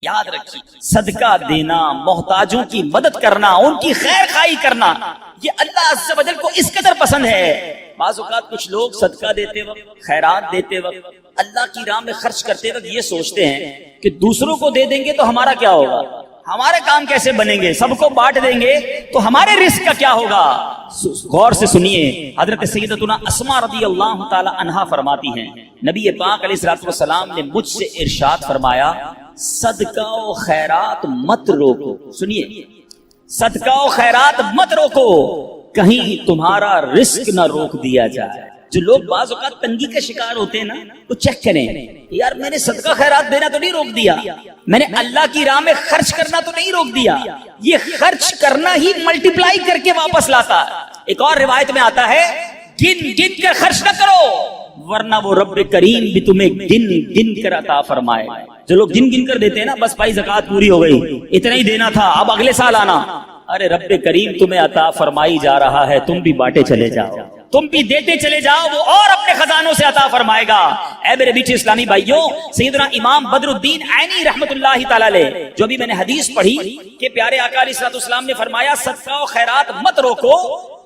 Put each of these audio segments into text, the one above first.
یاد رکھیے، صدقہ دینا، محتاجوں کی مدد کرنا، ان کی خیر خواہی کرنا، یہ اللہ عز و جل کو اس قدر پسند ہے۔ بعض اوقات کچھ لوگ صدقہ دیتے وقت، خیرات دیتے وقت، اللہ کی راہ میں خرچ کرتے وقت یہ سوچتے ہیں کہ دوسروں کو دے دیں گے تو ہمارا کیا ہوگا، ہمارے کام کیسے بنیں گے، سب کو بانٹ دیں گے تو ہمارے رزق کا کیا ہوگا۔ غور سے سنیے، حضرت سیدتنا اسماء رضی اللہ تعالی عنہا فرماتی ہیں، نبی پاک علیہ الصلوۃ والسلام نے مجھ سے ارشاد فرمایا، صدقہ و خیرات مت روکو۔ سنیے، صدقہ و خیرات مت روکو، کہیں تمہارا رزق نہ روک دیا جائے۔ جو لوگ بعض اوقات تنگی کا شکار ہوتے ہیں نا، تو چیک کریں، یار میں نے صدقہ خیرات دینا تو نہیں روک دیا، میں نے اللہ کی راہ میں خرچ کرنا تو نہیں روک دیا، یہ خرچ کرنا ہی ملٹیپلائی کر کے واپس لاتا ہے۔ ایک اور روایت میں آتا ہے، گن گن کر خرچ نہ کرو ورنہ وہ رب کریم بھی تمہیں گن گن کر عطا فرمائے۔ جو لوگ گن گن کر دیتے ہیں نا، بس بھائی زکوٰۃ پوری ہو گئی، اتنا ہی دینا تھا، اب اگلے سال آنا، ارے رب کریم تمہیں عطا فرمائی جا رہا ہے، تم بھی بانٹے چلے جاؤ، تم بھی دیتے چلے جاؤ، وہ اور اپنے خزانوں سے عطا فرمائے گا۔ اے میرے بیٹے اسلامی بھائیوں، سیدنا امام بدر الدین عینی رحمت اللہ تعالی علیہ، جو بھی میں نے حدیث پڑھی کہ پیارے آقا علیہ الصلوۃ والسلام نے فرمایا صدقہ و خیرات مت روکو،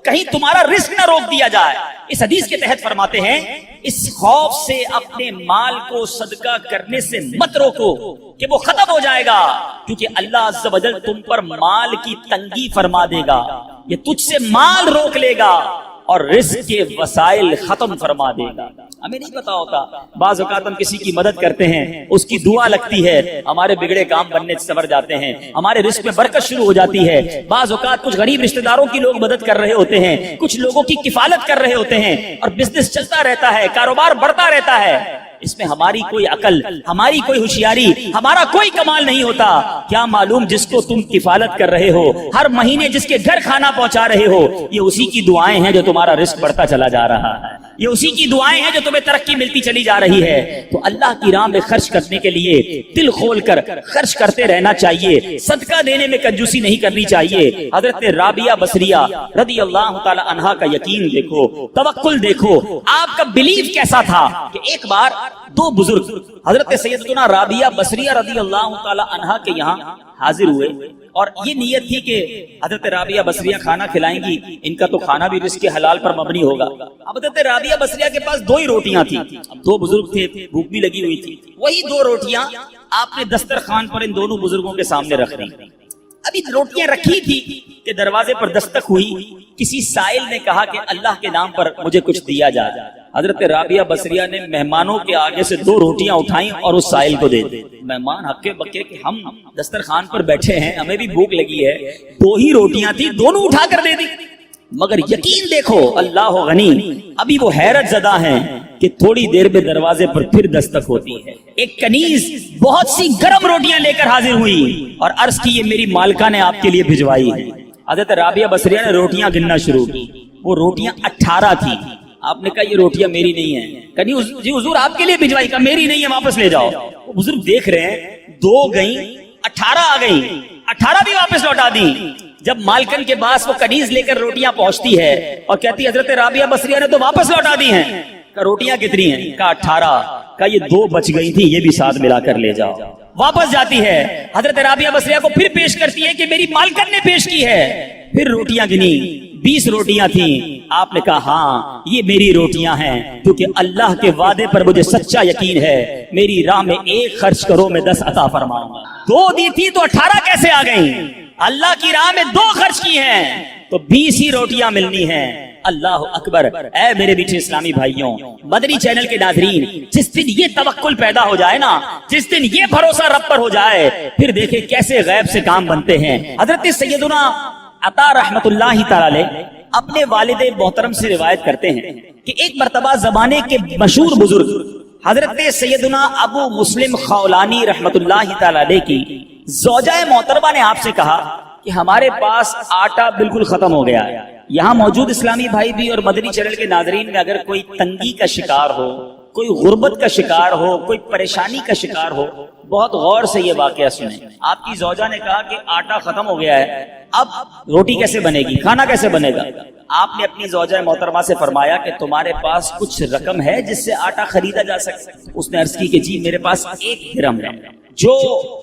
کہیں تمہارا رزق نہ روک دیا جائے۔ اس حدیث کے تحت فرماتے ہیں، اس خوف سے اپنے مال کو صدقہ کرنے سے مت روکو کہ وہ ختم ہو جائے گا، کیونکہ اللہ عز و جل تم پر مال کی تنگی فرما دے گا، یہ تجھ سے مال روک لے گا اور رزق کے وسائل ختم فرما دے گا۔ ہمیں نہیں پتا ہوتا، بعض اوقات ہم کسی کی مدد کرتے ہیں، اس کی دعا لگتی ہے، ہمارے بگڑے کام بننے سے سنور جاتے ہیں، ہمارے رزق میں برکت شروع ہو جاتی ہے۔ بعض اوقات کچھ غریب رشتہ داروں کی لوگ مدد کر رہے ہوتے ہیں، کچھ لوگوں کی کفالت کر رہے ہوتے ہیں، اور بزنس چلتا رہتا ہے، کاروبار بڑھتا رہتا ہے۔ اس میں ہماری کوئی عقل، ہماری کوئی ہوشیاری، ہمارا کوئی کمال نہیں ہوتا۔ کیا معلوم جس کو تم کفالت کر رہے ہو، ہر مہینے جس کے گھر کھانا پہنچا رہے ہو، یہ اسی کی دعائیں ہیں جو تمہارا رزق بڑھتا چلا جا رہا ہے، یہ اسی کی دعائیں ہیں جو تمہیں ترقی ملتی چلی جا رہی ہے۔ تو اللہ کی راہ میں خرچ کرنے کے لیے دل کھول کر خرچ کرتے رہنا چاہیے، صدقہ دینے میں کنجوسی نہیں کرنی چاہیے۔ حضرت رابعہ بصریہ رضی اللہ تعالی عنہا کا یقین دیکھو، توکل دیکھو، آپ کا بلیف کیسا تھا کہ ایک بار دو بزرگ حضرت سیدتنا رابعہ بصریہ رضی اللہ تعالی عنہا کے یہاں حاضر ہوئے، اور یہ نیت تھی کہ حضرت رابعہ بصریہ کھانا کھلائیں گی، ان کا تو کھانا بھی رزق حلال پر مبنی ہوگا۔ اب حضرت رابعہ بصریہ کے پاس دو ہی روٹیاں تھیں، اب دو بزرگ تھے، بھوک بھی لگی ہوئی تھی، وہی دو روٹیاں آپ نے دسترخوان پر ان دونوں بزرگوں کے سامنے رکھ دی۔ ابھی روٹیاں رکھی تھی کہ دروازے پر دستک ہوئی، کسی سائل نے کہا کہ اللہ کے نام پر مجھے کچھ دیا جائے۔ حضرت رابعہ بصریہ نے مہمانوں کے آگے سے دو روٹیاں اٹھائیں اور اس سائل کو دے دی۔ مہمان ہکے بکے کہ ہم دسترخوان پر بیٹھے ہیں، ہمیں بھی بھوک لگی ہے، دو ہی روٹیاں تھی، دونوں اٹھا کر دے دی۔ مگر یقین دیکھو، اللہ غنی، ابھی وہ حیرت زدہ ہیں کہ تھوڑی دیر میں دروازے پر پھر دستک ہوتی ہے۔ ایک کنیز بہت سی گرم روٹیاں لے کر حاضر ہوئی اور عرض کی، یہ میری مالکہ نے آپ کے لیے بھجوائی ہے۔ حضرت رابعہ بصریہ نے روٹیاں گننا شروع کی، وہ روٹیاں 18 تھی۔ آپ نے کہا یہ روٹیاں میری نہیں ہیں۔ کنیز، جی حضور آپ کے لیے بھجوائی، کہا میری نہیں ہے، واپس لے جاؤ۔ وہ بزرگ دیکھ رہے ہیں، 2 گئیں، 18 آ گئیں، 18 بھی واپس لوٹا دی۔ جب مالکن کے پاس وہ کنیز لے کر روٹیاں پہنچتی ہے اور کہتی حضرت رابعہ بصریہ نے تو واپس لوٹا دی ہیں، کہا روٹیاں کتنی ہیں؟ کہا 18۔ کہا یہ 2 بچ گئی تھی، یہ بھی ساتھ ملا کر لے جاؤ۔ واپس جاتی ہے، حضرت رابعہ بصریہ کو پھر پیش کرتی ہے کہ میری مالکن نے پیش کی ہے۔ پھر روٹیاں گنی، 20 روٹیاں تھیں۔ آپ نے کہا ہاں یہ میری روٹیاں ہیں، کیونکہ اللہ کے وعدے پر مجھے سچا یقین ہے، میری راہ میں 1 خرچ کرو میں 10 عطا فرماؤں گا۔ 2 دی تھی تو 18 کیسے آ گئیں؟ اللہ کی راہ میں 2 خرچ کی ہیں تو 20 ہی روٹیاں ملنی ہیں۔ اللہ اکبر۔ اے میرے میٹھے اسلامی بھائیوں، مدنی چینل کے ناظرین، جس دن یہ توکل پیدا ہو جائے نا، جس دن یہ بھروسہ رب پر ہو جائے، پھر دیکھیں کیسے غیب سے کام بنتے ہیں۔ حضرت سیدنا عطا رحمت اللہ تعالی اپنے والد محترم سے روایت کرتے ہیں کہ ایک مرتبہ زمانے کے مشہور بزرگ حضرت سیدنا ابو مسلم خولانی رحمت اللہ تعالی کی زوجہ محترمہ نے آپ سے کہا کہ ہمارے پاس آٹا بالکل ختم ہو گیا ہے۔ یہاں موجود اسلامی بھائی بھی اور مدنی چینل کے ناظرین میں اگر کوئی تنگی کا شکار ہو، کوئی غربت کا شکار ہو، کوئی پریشانی کا شکار ہو، بہت غور سے یہ واقعہ سنیں۔ آپ کی زوجہ نے کہا کہ آٹا ختم ہو گیا ہے، اب روٹی کیسے بنے گی، کھانا کیسے بنے گا؟ آپ نے اپنی زوجہ محترمہ سے فرمایا کہ تمہارے پاس کچھ رقم ہے جس سے آٹا خریدا جا سکتا ہے؟ اس نے عرض کی کہ جی میرے پاس 1 درہم ہے۔ جو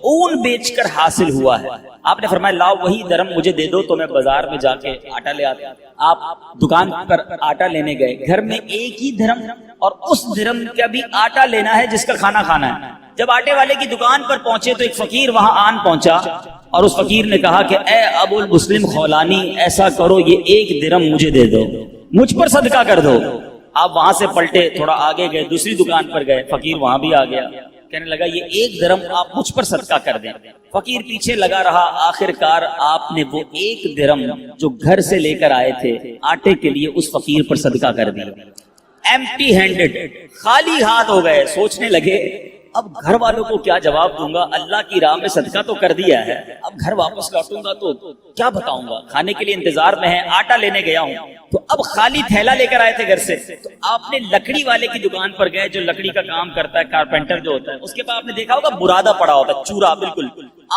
اون بیچ کر حاصل ہوا ہے. آپ نے فرمایا لاؤ وہی درم مجھے دے دو تو میں بازار میں جا کے آٹا لے آتا. آپ دکان پر آٹا لینے گئے, گھر میں ایک ہی درم اور اس درم کا بھی آٹا لینا ہے جس کا کھانا کھانا ہے. جب آٹے والے کی دکان پر پہنچے تو ایک فقیر وہاں آن پہنچا اور اس فقیر نے کہا کہ اے ابو المسلم خولانی, ایسا کرو یہ ایک درم مجھے دے دو, مجھ پر صدقہ کر دو. آپ وہاں سے پلٹے, تھوڑا آگے گئے, دوسری دکان پر گئے, فقیر وہاں بھی آ گیا, کہنے لگا یہ ایک درم آپ مجھ پر صدقہ کر دیں. فقیر پیچھے لگا رہا, آخر کار آپ نے وہ ایک درم جو گھر سے لے کر آئے تھے آٹے کے لیے اس فقیر پر صدقہ کر دیا. ایمپٹی ہینڈڈ, خالی ہاتھ ہو گئے. سوچنے لگے اب گھر والوں کو کیا جواب دوں گا, اللہ کی راہ میں صدقہ تو کر دیا ہے, اب گھر واپس لوٹوں گا تو کیا بتاؤں گا, کھانے کے لیے انتظار میں ہے, آٹا لینے گیا ہوں. تو اب خالی تھیلا لے کر آئے تھے گھر سے, تو آپ نے لکڑی والے کی دکان پر گئے جو لکڑی کا کام کرتا ہے, کارپینٹر جو ہوتا ہے, اس کے پاس آپ نے دیکھا ہوگا برادہ پڑا ہوتا ہے, چورا بالکل.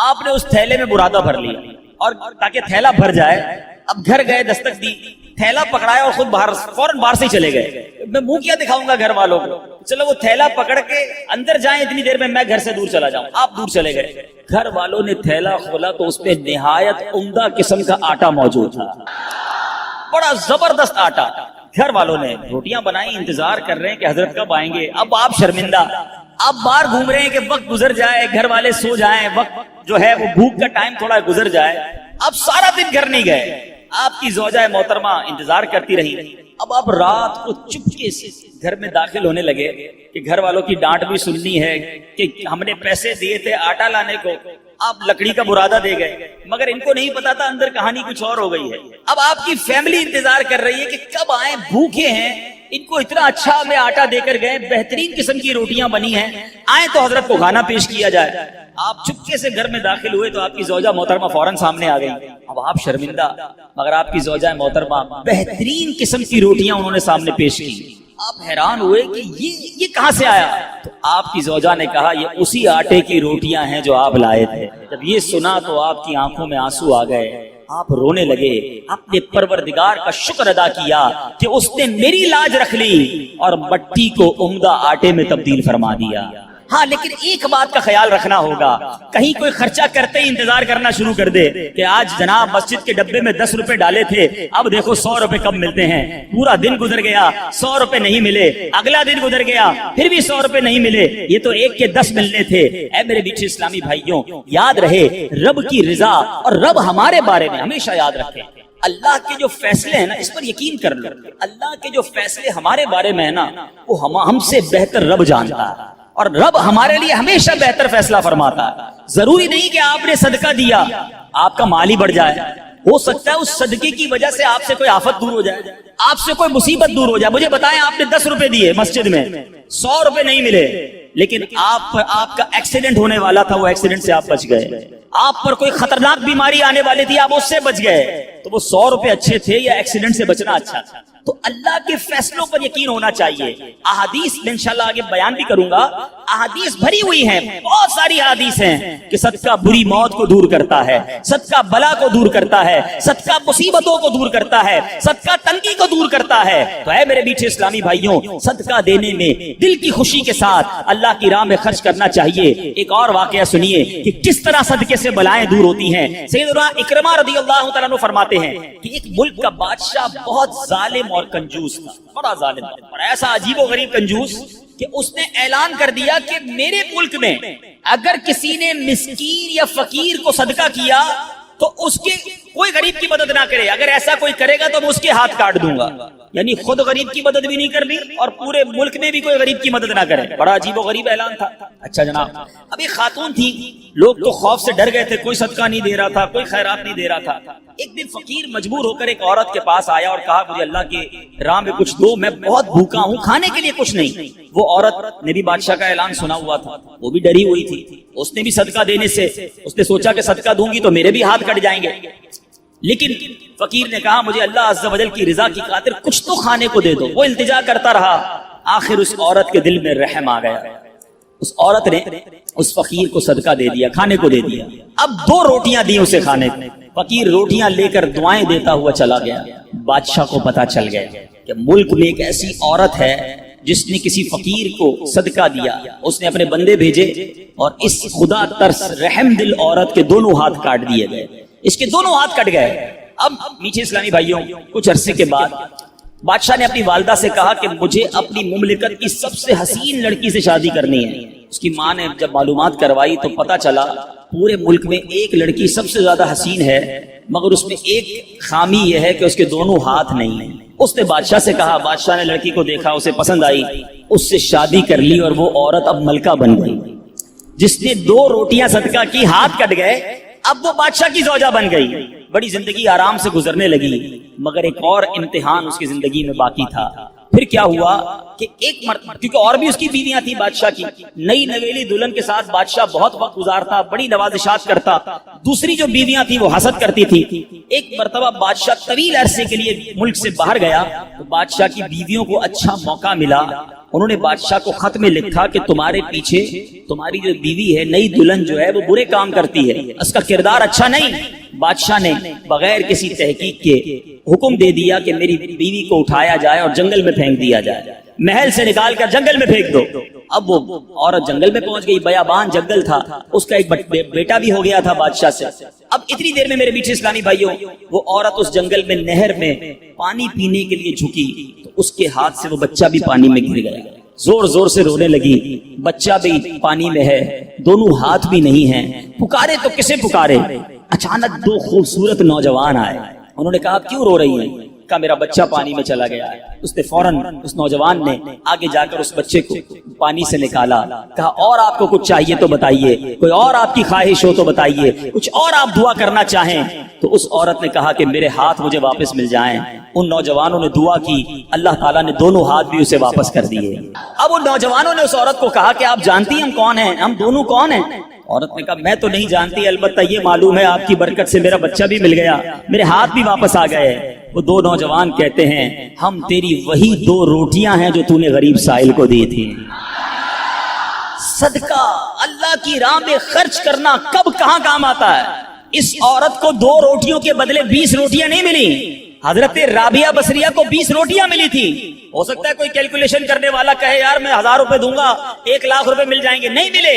آپ نے اس تھیلے میں برادہ بھر لیا اور تاکہ تھیلا بھر جائے. اب گھر گئے, دستک دی, تھیلا پکڑایا اور خود باہر فوراً باہر سے چلے گئے. میں منہ کیا دکھاؤں گا گھر والوں کو, چلو وہ تھیلا پکڑ کے اندر جائیں, اتنی دیر میں گھر سے دور چلا جاؤں. آپ دور چلے گئے. گھر والوں نے تھیلا کھولا تو اس پہ نہایت عمدہ قسم کا آٹا موجود تھا, بڑا زبردست آٹا. گھر والوں نے روٹیاں بنائی, انتظار کر رہے ہیں کہ حضرت کب آئیں گے. اب آپ شرمندہ, آپ باہر گھوم رہے ہیں کہ وقت گزر جائے, گھر والے سو جائیں, وقت جو ہے وہ بھوک کا ٹائم تھوڑا گزر جائے. اب سارا دن گھر نہیں گئے, آپ کی زوجہ محترمہ انتظار کرتی رہی. اب آپ رات کو چپکے سے گھر میں داخل ہونے لگے کہ گھر والوں کی ڈانٹ بھی سننی ہے کہ ہم نے پیسے دیے تھے آٹا لانے کو, آپ لکڑی کا برادہ دے گئے, مگر ان کو نہیں پتا تھا اندر کہانی کچھ اور ہو گئی ہے. اب آپ کی فیملی انتظار کر رہی ہے کہ کب آئیں, بھوکے ہیں, ان کو اتنا اچھا ہمیں آٹا دے کر گئے, بہترین قسم کی روٹیاں بنی ہیں, آئیں تو حضرت کو کھانا پیش کیا جائے. آپ چپکے سے گھر میں داخل ہوئے تو آپ کی زوجہ محترمہ فوراً سامنے آ گئی. اب آپ شرمندہ, مگر آپ کی زوجہ محترمہ بہترین قسم کی روٹیاں انہوں نے سامنے پیش کی. آپ حیران ہوئے کہ یہ کہاں سے آیا. تو آپ کی زوجہ نے کہا یہ اسی آٹے کی روٹیاں ہیں جو آپ لائے تھے. جب یہ سنا تو آپ کی آنکھوں میں آنسو آ گئے, آپ رونے لگے, اپنے پروردگار کا شکر ادا کیا کہ اس نے میری لاج رکھ لی اور مٹی کو عمدہ آٹے میں تبدیل فرما دیا. ہاں لیکن ایک بات کا خیال رکھنا ہوگا, کہیں کوئی خرچہ کرتے ہی انتظار کرنا شروع کر دے کہ آج جناب مسجد کے ڈبے میں 10 روپے ڈالے تھے, اب دیکھو 100 روپے کب ملتے ہیں. پورا دن گزر گیا, 100 روپے نہیں ملے, اگلا دن گزر گیا, پھر بھی 100 روپے نہیں ملے, یہ تو 1 کے 10 ملنے تھے. اے میرے میٹھے اسلامی بھائیوں, یاد رہے رب کی رضا اور رب ہمارے بارے میں ہمیشہ یاد رکھیں. اللہ کے جو فیصلے ہیں نا, اس پر یقین کر لو, اللہ کے جو فیصلے ہمارے بارے میں ہے نا, وہ ہم سے بہتر رب جانتا ہے, اور رب ہمارے لیے ہمیشہ بہتر فیصلہ فرماتا ہے. ضروری نہیں کہ آپ نے صدقہ دیا آپ کا مال ہی بڑھ جائے, ہو سکتا ہے اس صدقے کی وجہ سے آپ سے کوئی آفت دور ہو جائے, آپ سے کوئی مصیبت دور ہو جائے. مجھے بتائیں, آپ نے 10 روپے دیے مسجد میں, 100 روپے نہیں ملے, لیکن آپ کا ایکسیڈنٹ ہونے والا تھا, وہ ایکسیڈنٹ سے آپ بچ گئے. آپ پر کوئی خطرناک بیماری آنے والی تھی, آپ اس سے بچ گئے. تو وہ 100 روپے اچھے تھے یا ایکسیڈنٹ سے بچنا اچھا تھا؟ تو اللہ کے فیصلوں پر یقین ہونا چاہیے. احادیث میں انشاءاللہ آگے بیان بھی کروں گا, احادیث بھری ہوئی ہیں, بہت ساری احادیث ہیں کہ صدقہ بری موت کو دور کرتا ہے, صدقہ بلا کو دور کرتا ہے, صدقہ مصیبتوں کو دور کرتا ہے, صدقہ تنگی کو دور کرتا ہے. تو اے میرے میٹھے اسلامی بھائیوں, صدقہ دینے میں دل کی خوشی کے ساتھ اللہ کی راہ میں خرچ کرنا چاہیے. ایک اور واقعہ سنیے کہ کس طرح صدقے سے بلائیں دور ہوتی ہیں. سیدنا اکرمہ رضی اللہ تعالیٰ عنہ فرماتے ہیں کہ ایک ملک کا بادشاہ بہت ظالم اور کنجوس تھا, بڑا ظالم تھا, اور ایسا عجیب و غریب کنجوس کہ اس نے اعلان کر دیا کہ میرے ملک میں اگر کسی نے مسکین یا فقیر کو صدقہ کیا تو اس کے کوئی غریب کی مدد نہ کرے, اگر ایسا کوئی کرے گا تو میں اس کے ہاتھ کاٹ دوں گا. یعنی خود غریب کی مدد بھی نہیں کرنی اور پورے ملک میں بھی کوئی غریب کی مدد نہ کرے. بڑا عجیب و غریب اعلان تھا. اچھا جناب, اب ایک خاتون تھی, لوگ تو خوف سے ڈر گئے تھے, کوئی صدقہ نہیں دے رہا تھا, کوئی خیرات نہیں دے رہا تھا. ایک دن فقیر مجبور ہو کر ایک عورت کے پاس آیا اور کہا مجھے اللہ کے راہ میں کچھ دو, میں بہت بھوکا ہوں, کھانے کے لیے کچھ نہیں. وہ عورت نے بھی بادشاہ کا اعلان سنا ہوا تھا, وہ بھی ڈری ہوئی تھی, اس نے بھی صدقہ دینے سے اس نے سوچا کہ صدقہ دوں گی تو میرے بھی ہاتھ کٹ جائیں گے. لیکن فقیر نے کہا مجھے اللہ عز و جل کی رضا کی خاطر کچھ تو کھانے کو دے دو. وہ التجا کرتا رہا, آخر اس عورت کے دل میں رحم آ گیا. اس عورت نے اس فقیر کو صدقہ دے دیا, کھانے کو دے دیا. اب 2 روٹیاں دی اسے کھانے کو. فقیر روٹیاں لے کر دعائیں دیتا ہوا چلا گیا. بادشاہ کو پتا چل گیا کہ ملک میں ایک ایسی عورت ہے جس نے کسی فقیر کو صدقہ دیا، اس نے اپنے بندے بھیجے اور اس خدا ترس رحم دل عورت کے دونوں ہاتھ کاٹ دیے گئے، اس کے دونوں ہاتھ کٹ گئے۔ اب میٹھے اسلامی بھائیوں، کچھ عرصے کے بعد بادشاہ نے اپنی والدہ سے کہا کہ مجھے اپنی مملکت کی سب سے حسین لڑکی سے شادی کرنی ہے۔ اس کی ماں نے جب معلومات کروائی تو پتا چلا پورے ملک میں ایک لڑکی سب سے زیادہ حسین ہے، مگر اس میں ایک خامی یہ ہے کہ اس کے دونوں ہاتھ نہیں ہیں۔ اس نے بادشاہ سے کہا، بادشاہ نے لڑکی کو دیکھا، اسے پسند آئی، اس سے شادی کر لی اور وہ عورت اب ملکہ بن گئی۔ جس نے 2 روٹیاں صدقہ کی، ہاتھ کٹ گئے، اب وہ بادشاہ کی زوجہ بن گئی، بڑی زندگی آرام سے گزرنے لگی۔ مگر ایک اور امتحان اس کی زندگی میں باقی تھا۔ پھر کیا ہوا کہ ایک مرتبہ، کیونکہ اور بھی اس کی بیویاں تھیں بادشاہ کی، نئی نویلی دلہن کے ساتھ بادشاہ بہت وقت گزارتا، بڑی نوازشات کرتا، دوسری جو بیویاں تھیں وہ حسد کرتی تھی۔ ایک مرتبہ بادشاہ طویل عرصے کے لیے ملک سے باہر گیا تو بادشاہ کی بیویوں کو اچھا موقع ملا، انہوں نے بادشاہ کو خط میں لکھا کہ تمہارے پیچھے تمہاری جو بیوی ہے، نئی دلہن جو ہے، وہ برے کام کرتی ہے، اس کا کردار اچھا نہیں۔ بادشاہ نے بغیر کسی تحقیق کے حکم دے دیا کہ میری بیوی کو اٹھایا جائے اور جنگل میں پھینک دیا جائے، محل سے نکال کر جنگل میں پھینک دو۔ اب وہ عورت جنگل میں پہنچ گئی، بیابان جنگل تھا، اس کا ایک بیٹا بھی ہو گیا تھا بادشاہ سے۔ اب اتنی دیر میں میرے میٹھے اسلامی بھائیوں، وہ عورت اس جنگل میں نہر میں پانی پینے کے لیے جھکی تو اس کے ہاتھ سے وہ بچہ بھی پانی میں گر گیا، زور زور سے رونے لگی، بچہ بھی پانی میں ہے، دونوں ہاتھ بھی نہیں ہیں، پکارے تو کسے پکارے؟ اچانک 2 خوبصورت نوجوان آئے، انہوں نے کہا کیوں رو رہی ہیں؟ کہا میرا بچہ پانی میں چلا گیا ہے۔ اس نے فوراً اس نوجوان نے آگے جا کر اس بچے کو پانی سے نکالا، کہا اور آپ کو کچھ چاہیے تو بتائیے، کوئی اور آپ کی خواہش ہو تو بتائیے، کچھ اور آپ دعا کرنا چاہیں تو۔ اس عورت نے کہا کہ میرے ہاتھ مجھے واپس مل جائیں۔ ان نوجوانوں نے دعا کی، اللہ تعالیٰ نے دونوں ہاتھ بھی اسے واپس کر دیے۔ اب ان نوجوانوں نے اس عورت کو کہا کہ آپ جانتی ہیں ہم کون ہیں، ہم دونوں کون ہیں؟ عورت نے کہا میں تو نہیں جانتی، البتہ یہ معلوم ہے آپ کی برکت سے میرا بچہ بھی مل گیا، میرے ہاتھ بھی واپس آ گئے۔ وہ 2 نوجوان کہتے ہیں ہم تیری وہی 2 روٹیاں ہیں جو تو نے غریب سائل کو دی تھی۔ صدقہ اللہ کی راہ میں خرچ کرنا کب کہاں کام آتا ہے؟ اس عورت کو 2 روٹیوں کے بدلے 20 روٹیاں نہیں ملی، حضرت رابعہ بصریہ کو 20 روٹیاں ملی تھی۔ ہو سکتا ہے کوئی کیلکولیشن کرنے والا کہے یار میں 1000 روپے دوں گا 1 لاکھ روپے مل جائیں گے، نہیں ملے،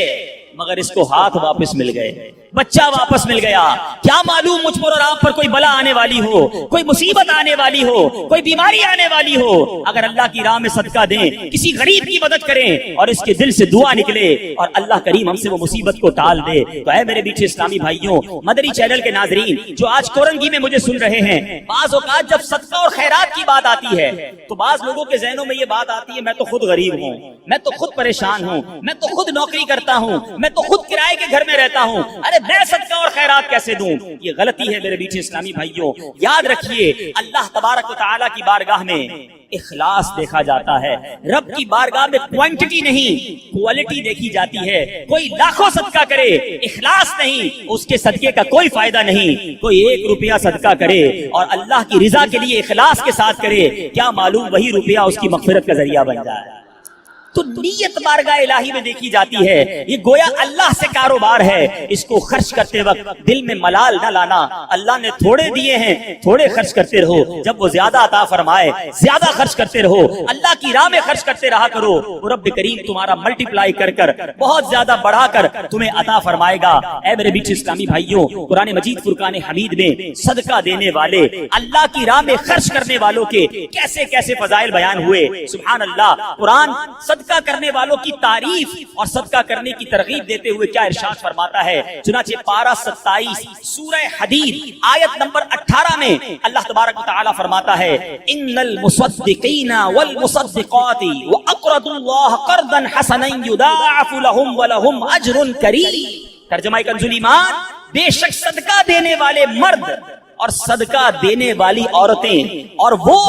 مگر اس کو ہاتھ واپس مل گئے، بچہ واپس مل گیا۔ کیا معلوم مجھ پر اور آپ پر کوئی بلا آنے والی ہو، کوئی مصیبت آنے والی ہو، کوئی بیماری آنے والی ہو، اگر اللہ کی راہ میں صدقہ دیں، کسی غریب کی مدد کریں اور اس کے دل سے دعا نکلے اور اللہ کریم ہم سے وہ مصیبت کو ٹال دے تو اے میرے میٹھے اسلامی بھائیوں، مدری چینل کے ناظرین جو آج کورنگی میں مجھے سن رہے ہیں، بعض اوقات جب صدقہ اور خیرات کی بات آتی ہے تو بعض لوگوں کے ذہنوں میں یہ بات آتی ہے میں تو خود غریب ہوں، میں تو خود پریشان ہوں، میں تو خود نوکری کرتا ہوں، میں تو خود کرائے کے گھر میں رہتا ہوں، ارے میں صدقہ اور خیرات کیسے دوں؟ یہ غلطی ہے میرے میٹھے اسلامی بھائیوں۔ یاد رکھیے اللہ تبارک و تعالیٰ کی بارگاہ میں اخلاص دیکھا جاتا ہے، رب کی بارگاہ میں کوانٹٹی نہیں کوالٹی دیکھی جاتی ہے۔ کوئی لاکھوں صدقہ کرے اخلاص نہیں، اس کے صدقے کا کوئی فائدہ نہیں۔ کوئی 1 روپیہ صدقہ کرے اور اللہ کی رضا کے لیے اخلاص کے ساتھ کرے، کیا معلوم وہی روپیہ اس کی مغفرت کا ذریعہ بن جائے۔ تو نیت بارگاہ الہی میں دیکھی جاتی ہے، یہ گویا اللہ سے کاروبار ہے۔ اس کو خرچ کرتے وقت دل میں ملال نہ لانا، اللہ نے تھوڑے دیے ہیں تھوڑے خرچ کرتے رہو، جب وہ زیادہ عطا فرمائے زیادہ خرچ کرتے رہو، اللہ کی راہ میں خرچ کرتے رہا کرو، رب کریم تمہارا ملٹیپلائی کر کر بہت زیادہ بڑھا کر تمہیں عطا فرمائے گا۔ اے میرے میٹھے اسلامی بھائیوں، قرآن مجید فرقان حمید میں صدقہ دینے والے، اللہ کی راہ میں خرچ کرنے والوں کے کیسے کیسے فضائل بیان ہوئے، سبحان اللہ۔ قرآن صدقہ کرنے والوں کی تعریف اور صدقہ کرنے کی ترغیب دیتے ہوئے کیا ارشاد فرماتا ہے؟ چنانچہ پارہ 27 سورہ حدید آیت نمبر 18 میں اللہ تبارک و تعالی فرماتا ہے ان المصدقین والمصدقات واقرضوا اللہ قرضا حسنا یضاعف لهم ولهم اجر کریم۔ ترجمہ کنز ایمان، بے شک صدقہ دینے والے مرد اور صدقہ دینے والی عورتیں اور وہ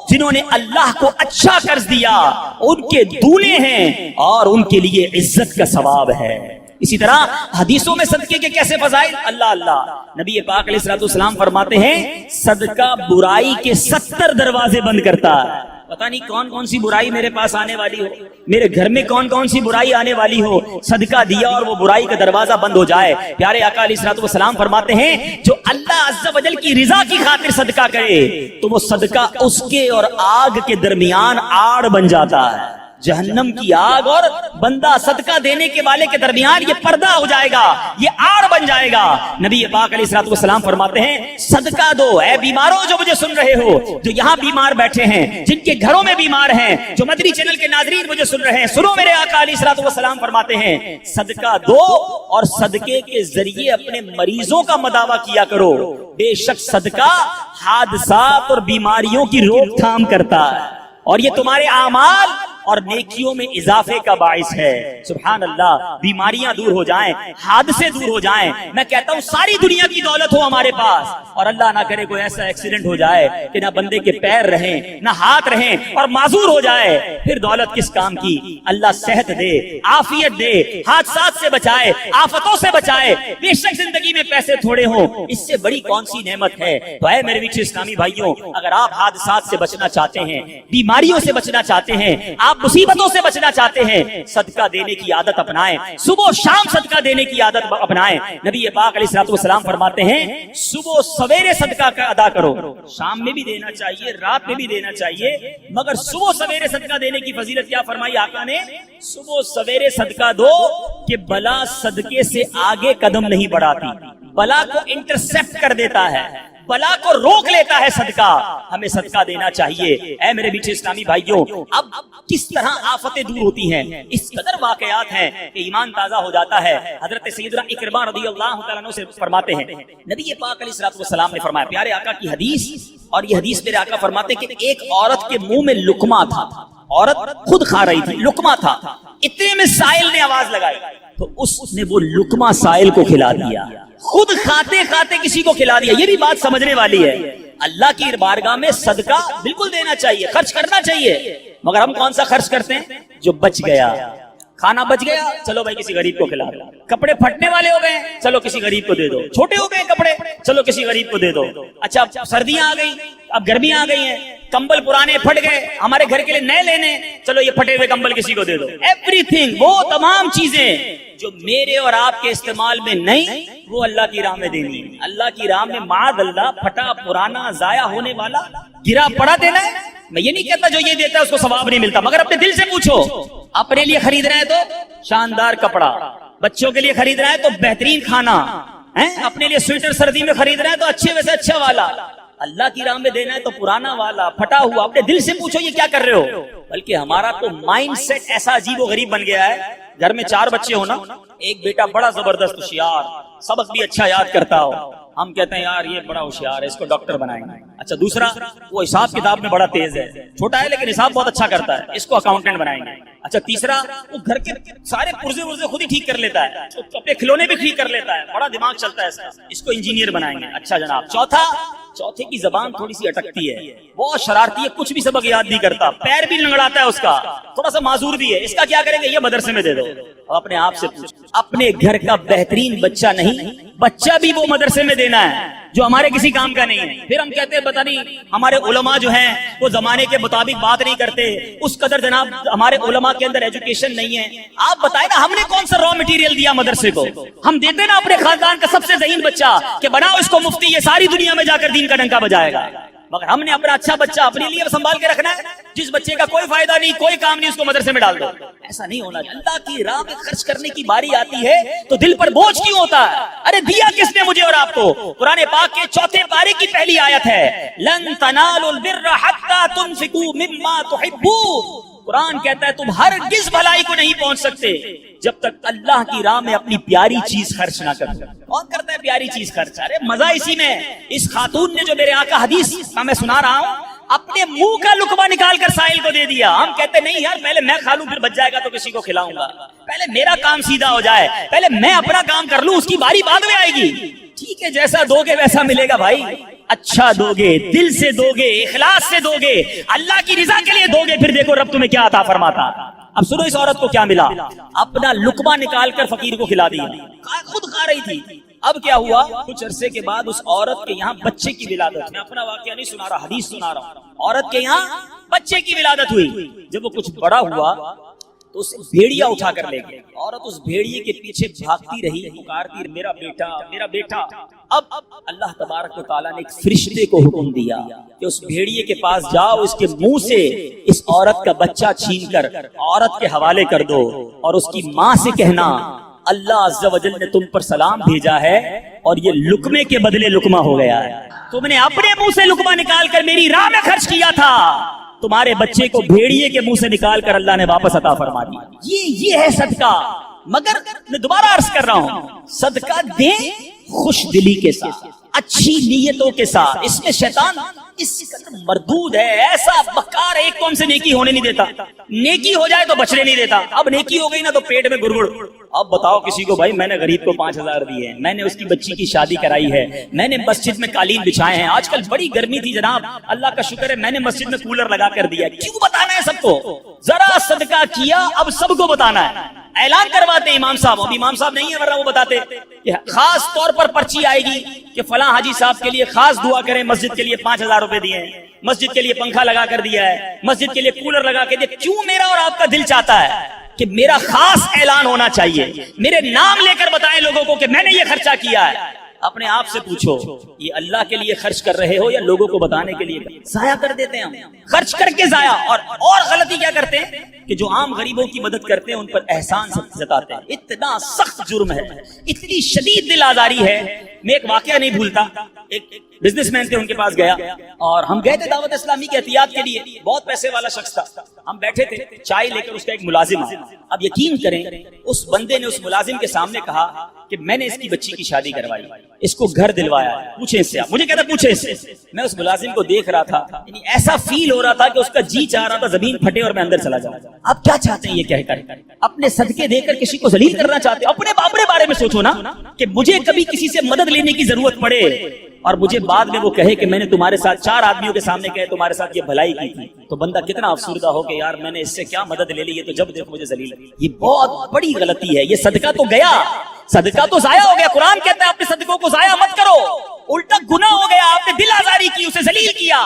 جنہوں نے اللہ کو اچھا قرض دیا ان کے دولے ہیں اور ان کے لیے عزت کا ثواب ہے۔ اسی طرح حدیثوں میں صدقے کے کیسے فضائل، اللہ نبی پاک علیہ الصلوۃ والسلام فرماتے ہیں صدقہ برائی کے 70 دروازے بند کرتا ہے۔ پتہ نہیں کون کون سی برائی میرے پاس آنے والی ہو، میرے گھر میں کون کون سی برائی آنے والی ہو، صدقہ دیا اور وہ برائی کا دروازہ بند ہو جائے۔ پیارے آقا علیہ الصلوۃ والسلام فرماتے ہیں جو اللہ عز و جل کی رضا کی خاطر صدقہ کرے تو وہ صدقہ اس کے اور آگ کے درمیان آڑ بن جاتا ہے۔ جہنم کی آگ اور بندہ صدقہ دینے کے والے کے درمیان یہ پردہ ہو جائے گا، یہ آڑ بن جائے گا۔ نبی پاک علیہ الصلوۃ والسلام فرماتے ہیں صدقہ دو اے بیماروں جو مجھے سن رہے ہو، جو یہاں بیمار بیٹھے ہیں، جن کے گھروں میں بیمار ہیں، جو مدنی چینل کے ناظرین مجھے سن رہے ہیں، سنو میرے آقا علیہ الصلوۃ والسلام فرماتے ہیں صدقہ دو اور صدقے کے ذریعے اپنے مریضوں کا مداوا کیا کرو، بے شک صدقہ حادثات اور بیماریوں کی روک تھام کرتا ہے اور یہ تمہارے اعمال اور نیکیوں میں اضافے کا باعث ہے۔ سبحان اللہ، بیماریاں دور ہو جائیں، حادثے دور ہو جائیں۔ میں کہتا ہوں ساری دنیا کی دولت ہو ہمارے پاس اور اللہ نہ کرے کوئی ایسا ایکسیڈنٹ ہو جائے کہ نہ بندے کے پیر رہیں نہ ہاتھ رہیں اور معذور ہو جائے، پھر دولت کس کام کی؟ اللہ صحت دے، عافیت دے، حادثات سے بچائے، آفتوں سے بچائے۔ بے شک زندگی میں پیسے تھوڑے ہوں، اس سے بڑی کون سی نعمت ہے؟ تو اے میرے میٹھے اسلامی بھائیوں، اگر آپ حادثات سے بچنا چاہتے ہیں، بیماریوں سے بچنا چاہتے ہیں، آپ مصیبتوں سے بچنا چاہتے ہیں، صدقہ دینے کی عادت اپنائیں، صبح و شام صدقہ دینے کی عادت اپنائیں۔ نبی پاک علیہ الصلوۃ والسلام فرماتے ہیں صبح سویرے صدقہ کا ادا کرو، شام میں بھی دینا چاہیے، رات میں بھی دینا چاہیے، مگر صبح سویرے صدقہ دینے کی فضیلت کیا فرمائی آقا نے؟ صبح سویرے صدقہ دو کہ بلا صدقے سے آگے قدم نہیں بڑھاتی، بلا کو انٹرسپٹ کر دیتا ہے، بلا کو روک لیتا ہے صدقہ۔ ہمیں صدقہ دینا چاہیے۔ اے میرے میٹھے اسلامی بھائیوں، اب کس طرح آفتیں دور ہوتی ہیں؟ اس قدر واقعات ہیں کہ ایمان تازہ ہو جاتا ہے۔ حضرت سیدنا اکرمہ رضی اللہ تعالیٰ عنہ سے فرماتے ہیں نبی پاک علیہ الصلوۃ والسلام نے فرمایا، پیارے آقا کی حدیث، اور یہ حدیث میرے آقا فرماتے ہیں کہ ایک عورت کے منہ میں لقمہ تھا، عورت خود کھا رہی تھی، لقمہ تھا، اتنے میں سائل نے آواز لگائی تو اس نے وہ لقمہ سائل کو کھلا دیا، خود کھاتے کھاتے کسی کو کھلا دیا۔ یہ بھی بات سمجھنے والی ہے، اللہ کی بارگاہ میں صدقہ بالکل دینا چاہیے، خرچ کرنا چاہیے، مگر ہم کون سا خرچ کرتے ہیں؟ جو بچ گیا، کھانا بچ گیا، چلو بھائی کسی غریب کو کھلا دو، کپڑے پھٹنے والے ہو گئے، چلو کسی غریب کو دے دو، چھوٹے ہو گئے کپڑے، چلو کسی غریب کو دے دو۔ اچھا سردیاں آ گئی، اب گرمیاں آ گئی ہیں، کمبل پرانے پھٹ گئے، ہمارے گھر کے لیے نئے لینے، چلو یہ پھٹے ہوئے کمبل کسی کو دے دو۔ ایوری تھنگ، وہ تمام چیزیں جو میرے اور آپ کے استعمال میں نہیں، وہ اللہ کی راہ میں دینی ہے۔ اللہ کی راہ میں معاذ اللہ پھٹا پرانا ضائع ہونے والا گرا پڑا دینا ہے۔ میں یہ نہیں کہتا جو یہ دیتا ہے اس کو ثواب نہیں ملتا، مگر اپنے دل سے پوچھو، اپنے لیے خرید رہے ہیں تو شاندار کپڑا، بچوں کے لیے خرید رہے ہیں تو بہترین کھانا، اپنے لیے سویٹر سردی میں خرید رہے ہیں تو اچھے ویسے اچھا والا، اللہ کی راہ میں دینا ہے تو پرانا والا پھٹا ہوا۔ اپنے دل سے پوچھو یہ کیا کر رہے ہو؟ بلکہ ہمارا تو مائنڈ سیٹ ایسا عجیب و غریب بن گیا ہے، گھر میں 4 بچے ہونا، ایک بیٹا بڑا زبردست ہوشیار، سبق بھی اچھا یاد کرتا ہو، ہم کہتے ہیں یار یہ بڑا ہوشیار ہے، اس کو ڈاکٹر بنائیں گے۔ اچھا دوسرا وہ حساب کتاب میں بڑا تیز ہے، چھوٹا ہے لیکن حساب بہت اچھا کرتا ہے، اس کو اکاؤنٹنٹ بنائیں گے۔ اچھا تیسرا وہ گھر کے سارے پرزے ورزے خود ہی ٹھیک کر لیتا ہے، اپنے کھلونے بھی ٹھیک کر لیتا ہے، بڑا دماغ چلتا ہے اس کا، اس کو انجینئر بنائیں گے۔ اچھا جناب چوتھے کی زبان تھوڑی سی اٹکتی ہے، بہت شرارتی ہے، کچھ بھی سبق یاد نہیں کرتا، پیر بھی لنگڑاتا ہے، اس کا تھوڑا سا معذور بھی ہے، اس کا کیا کریں گے؟ یہ مدرسے میں دے دو۔ اپنے آپ سے پوچھ، اپنے گھر کا بہترین بچہ نہیں، بچہ بھی وہ مدرسے میں دینا ہے جو ہمارے کسی کام کا نہیں ہے۔ پھر ہم کہتے ہیں پتہ نہیں ہمارے علماء جو ہیں وہ زمانے کے مطابق بات نہیں کرتے، اس قدر جناب ہمارے علماء کے اندر ایجوکیشن نہیں ہے۔ آپ بتائیں نا، ہم نے کون سا را مٹیریل دیا مدرسے کو؟ ہم دیتے نا اپنے خاندان کا سب سے ذہین بچہ کہ بناؤ اس کو مفتی، یہ ساری دنیا میں جا کر دین کا ڈنکا بجائے گا، مگر ہم نے اپنا اچھا بچہ اپنے لیے سنبھال کے رکھنا ہے، جس بچے کا کوئی فائدہ نہیں، کوئی کام نہیں، اس کو مدرسے میں ڈال دو۔ ایسا نہیں ہونا۔ اللہ کی راہ میں خرچ کرنے کی باری آتی ہے تو دل پر بوجھ کیوں ہوتا ہے؟ ارے دیا کس نے مجھے اور آپ کو؟ قرآن پاک کے 4 پارے کی پہلی آیت ہے لن تنالوا البر حتى تنفقوا مما تحبون۔ قرآن کہتا ہے تم ہرگز بھلائی کو نہیں پہنچ سکتے جب تک اللہ کی راہ میں اپنی پیاری چیز خرچ نہ کرو۔ کون کرتا ہے پیاری چیز خرچ؟ ارے مزہ اسی میں۔ اس خاتون نے جو میرے آقا حدیث میں سنا رہا ہوں، اپنے منہ کا لقمہ نکال کر سائل کو دے دیا۔ ہم کہتے نہیں یار پہلے میں کھا لوں پھر بچ جائے گا تو کسی کو کھلاؤں گا، پہلے میرا کام سیدھا ہو جائے، پہلے میں اپنا کام کر لوں، اس کی باری بعد میں آئے گی۔ ٹھیک ہے جیسا دو گے ویسا ملے گا بھائی، اچھا دو گے، دل سے دو گے، اخلاص سے دو گے، اللہ کی رضا کے لیے دو گے، پھر دیکھو رب تمہیں کیا عطا فرماتا۔ اب سنو اس عورت کو کیا ملا، اپنا لقمہ نکال کر فقیر کو کھلا دیا، خود کھا رہی تھی۔ اب کیا ہوا، کچھ عرصے کے بعد اس عورت کے یہاں بچے کی ولادت، میں اپنا واقعہ نہیں سنا رہا، حدیث سنا رہا ہوں، عورت کے یہاں بچے کی ولادت ہوئی۔ جب وہ کچھ بڑا ہوا تو اسے بھیڑیا اٹھا کر لے گئے. عورت اس بھیڑیے کے پیچھے بھاگتی رہی, پکارتی میرا بیٹا میرا بیٹا. اب اللہ تبارک و تعالیٰ نے ایک فرشتے کو حکم دیا کہ اس بھیڑیے کے پاس جاؤ, اس کے منہ سے اس عورت کا بچہ چھین کر عورت کے حوالے کر دو, اور اس کی ماں سے کہنا اللہ عز و جل نے تم پر سلام بھیجا ہے اور یہ لقمے کے بدلے لقمہ ہو گیا ہے. تم نے اپنے منہ سے لقمہ نکال کر میری راہ میں خرچ کیا تھا, تمہارے بچے کو بھیڑیے کے منہ سے نکال کر اللہ نے واپس عطا فرما دیا. یہ ہے صدقہ. مگر میں دوبارہ عرض کر رہا ہوں, صدقہ دیں خوش دلی کے ساتھ, اچھی نیتوں کے ساتھ. اس میں شیطان اس قدر مردود ہے, ایسا بکار ایک تو ہم سے نیکی ہونے نہیں دیتا, نیکی ہو جائے تو بچنے نہیں دیتا. اب نیکی ہو گئی نا تو پیٹ میں گڑگڑ. اب بتاؤ کسی کو, بھائی میں نے غریب کو 5,000 دیے ہیں, میں نے اس کی بچی کی شادی کرائی ہے, میں نے مسجد میں قالین بچھائے ہیں, آج کل بڑی گرمی تھی جناب, اللہ کا شکر ہے میں نے مسجد میں کولر لگا کر دیا. کیوں بتانا ہے سب کو؟ ذرا صدقہ کیا اب سب کو بتانا ہے. اعلان کرواتے ہیں امام صاحب, اب امام صاحب نہیں ہے ورنہ وہ بتاتے کہ خاص طور پر پرچی آئے گی کہ فلاں حاجی صاحب کے لیے خاص دعا کریں, مسجد کے لیے 5,000 روپے دیے ہیں, مسجد کے لیے پنکھا لگا کر دیا ہے, مسجد کے لیے کولر لگا کے دیا. کیوں میرا اور آپ کا دل چاہتا ہے کہ میرا خاص اعلان ہونا چاہیے, میرے نام لے کر بتائیں لوگوں کو کہ میں نے یہ خرچہ کیا ہے. اپنے آپ سے پوچھو, یہ اللہ کے لیے خرچ کر رہے ہو یا لوگوں کو بتانے کے لیے؟ ضائع کر دیتے ہیں ہم, خرچ کر کے ضائع. اور غلطی کیا کرتے ہیں کہ جو عام غریبوں کی مدد کرتے ہیں ان پر احسان جتاتے ہیں. اتنا سخت جرم ہے, اتنی شدید دل آزاری ہے. میں ایک واقعہ نہیں بھولتا, ایک بزنس مین تھے, ان کے پاس گیا اور ہم گئے تھے دعوت اسلامی کی احتیاط کے لیے. بہت پیسے والا شخص تھا, ہم بیٹھے تھے, چائے لے کر اس کا ایک ملازم آیا. اب یقین کریں اس بندے نے اس ملازم کے سامنے کہا کہ میں نے اس کی بچی کی شادی کروائی, اس کو گھر دلوایا, پوچھیں اس سے. مجھے کہتا پوچھیں اس سے. میں اس ملازم کو دیکھ رہا تھا, یعنی ایسا فیل ہو رہا تھا کہ اس کا جی چاہ رہا تھا زمین پھٹے اور میں اندر چلا جاؤں. آپ کیا چاہتے ہیں یہ کہہ کر؟ اپنے صدقے دے کر کسی کو ذلیل کرنا چاہتے ہیں؟ اپنے بارے میں سوچو نا, کہ مجھے کبھی کسی سے مدد لینے کی ضرورت پڑے اور مجھے بعد میں وہ کہے کہ میں نے تمہارے ساتھ 4 آدمیوں کے سامنے کہے تمہارے ساتھ یہ بھلائی کی تھی, تو بندہ کتنا افسردہ ہو کہ یار میں نے اس سے کیا مدد لے لی, یہ تو جب دیکھو مجھے ذلیل. یہ بہت بڑی غلطی ہے. یہ صدقہ تو گیا, صدقہ تو ضائع ہو گیا. قرآن کہتا ہے اپنے صدقوں کو ضائع مت کرو, الٹا گناہ ہو گیا, آپ نے دل آزاری کی, اسے ذلیل کیا.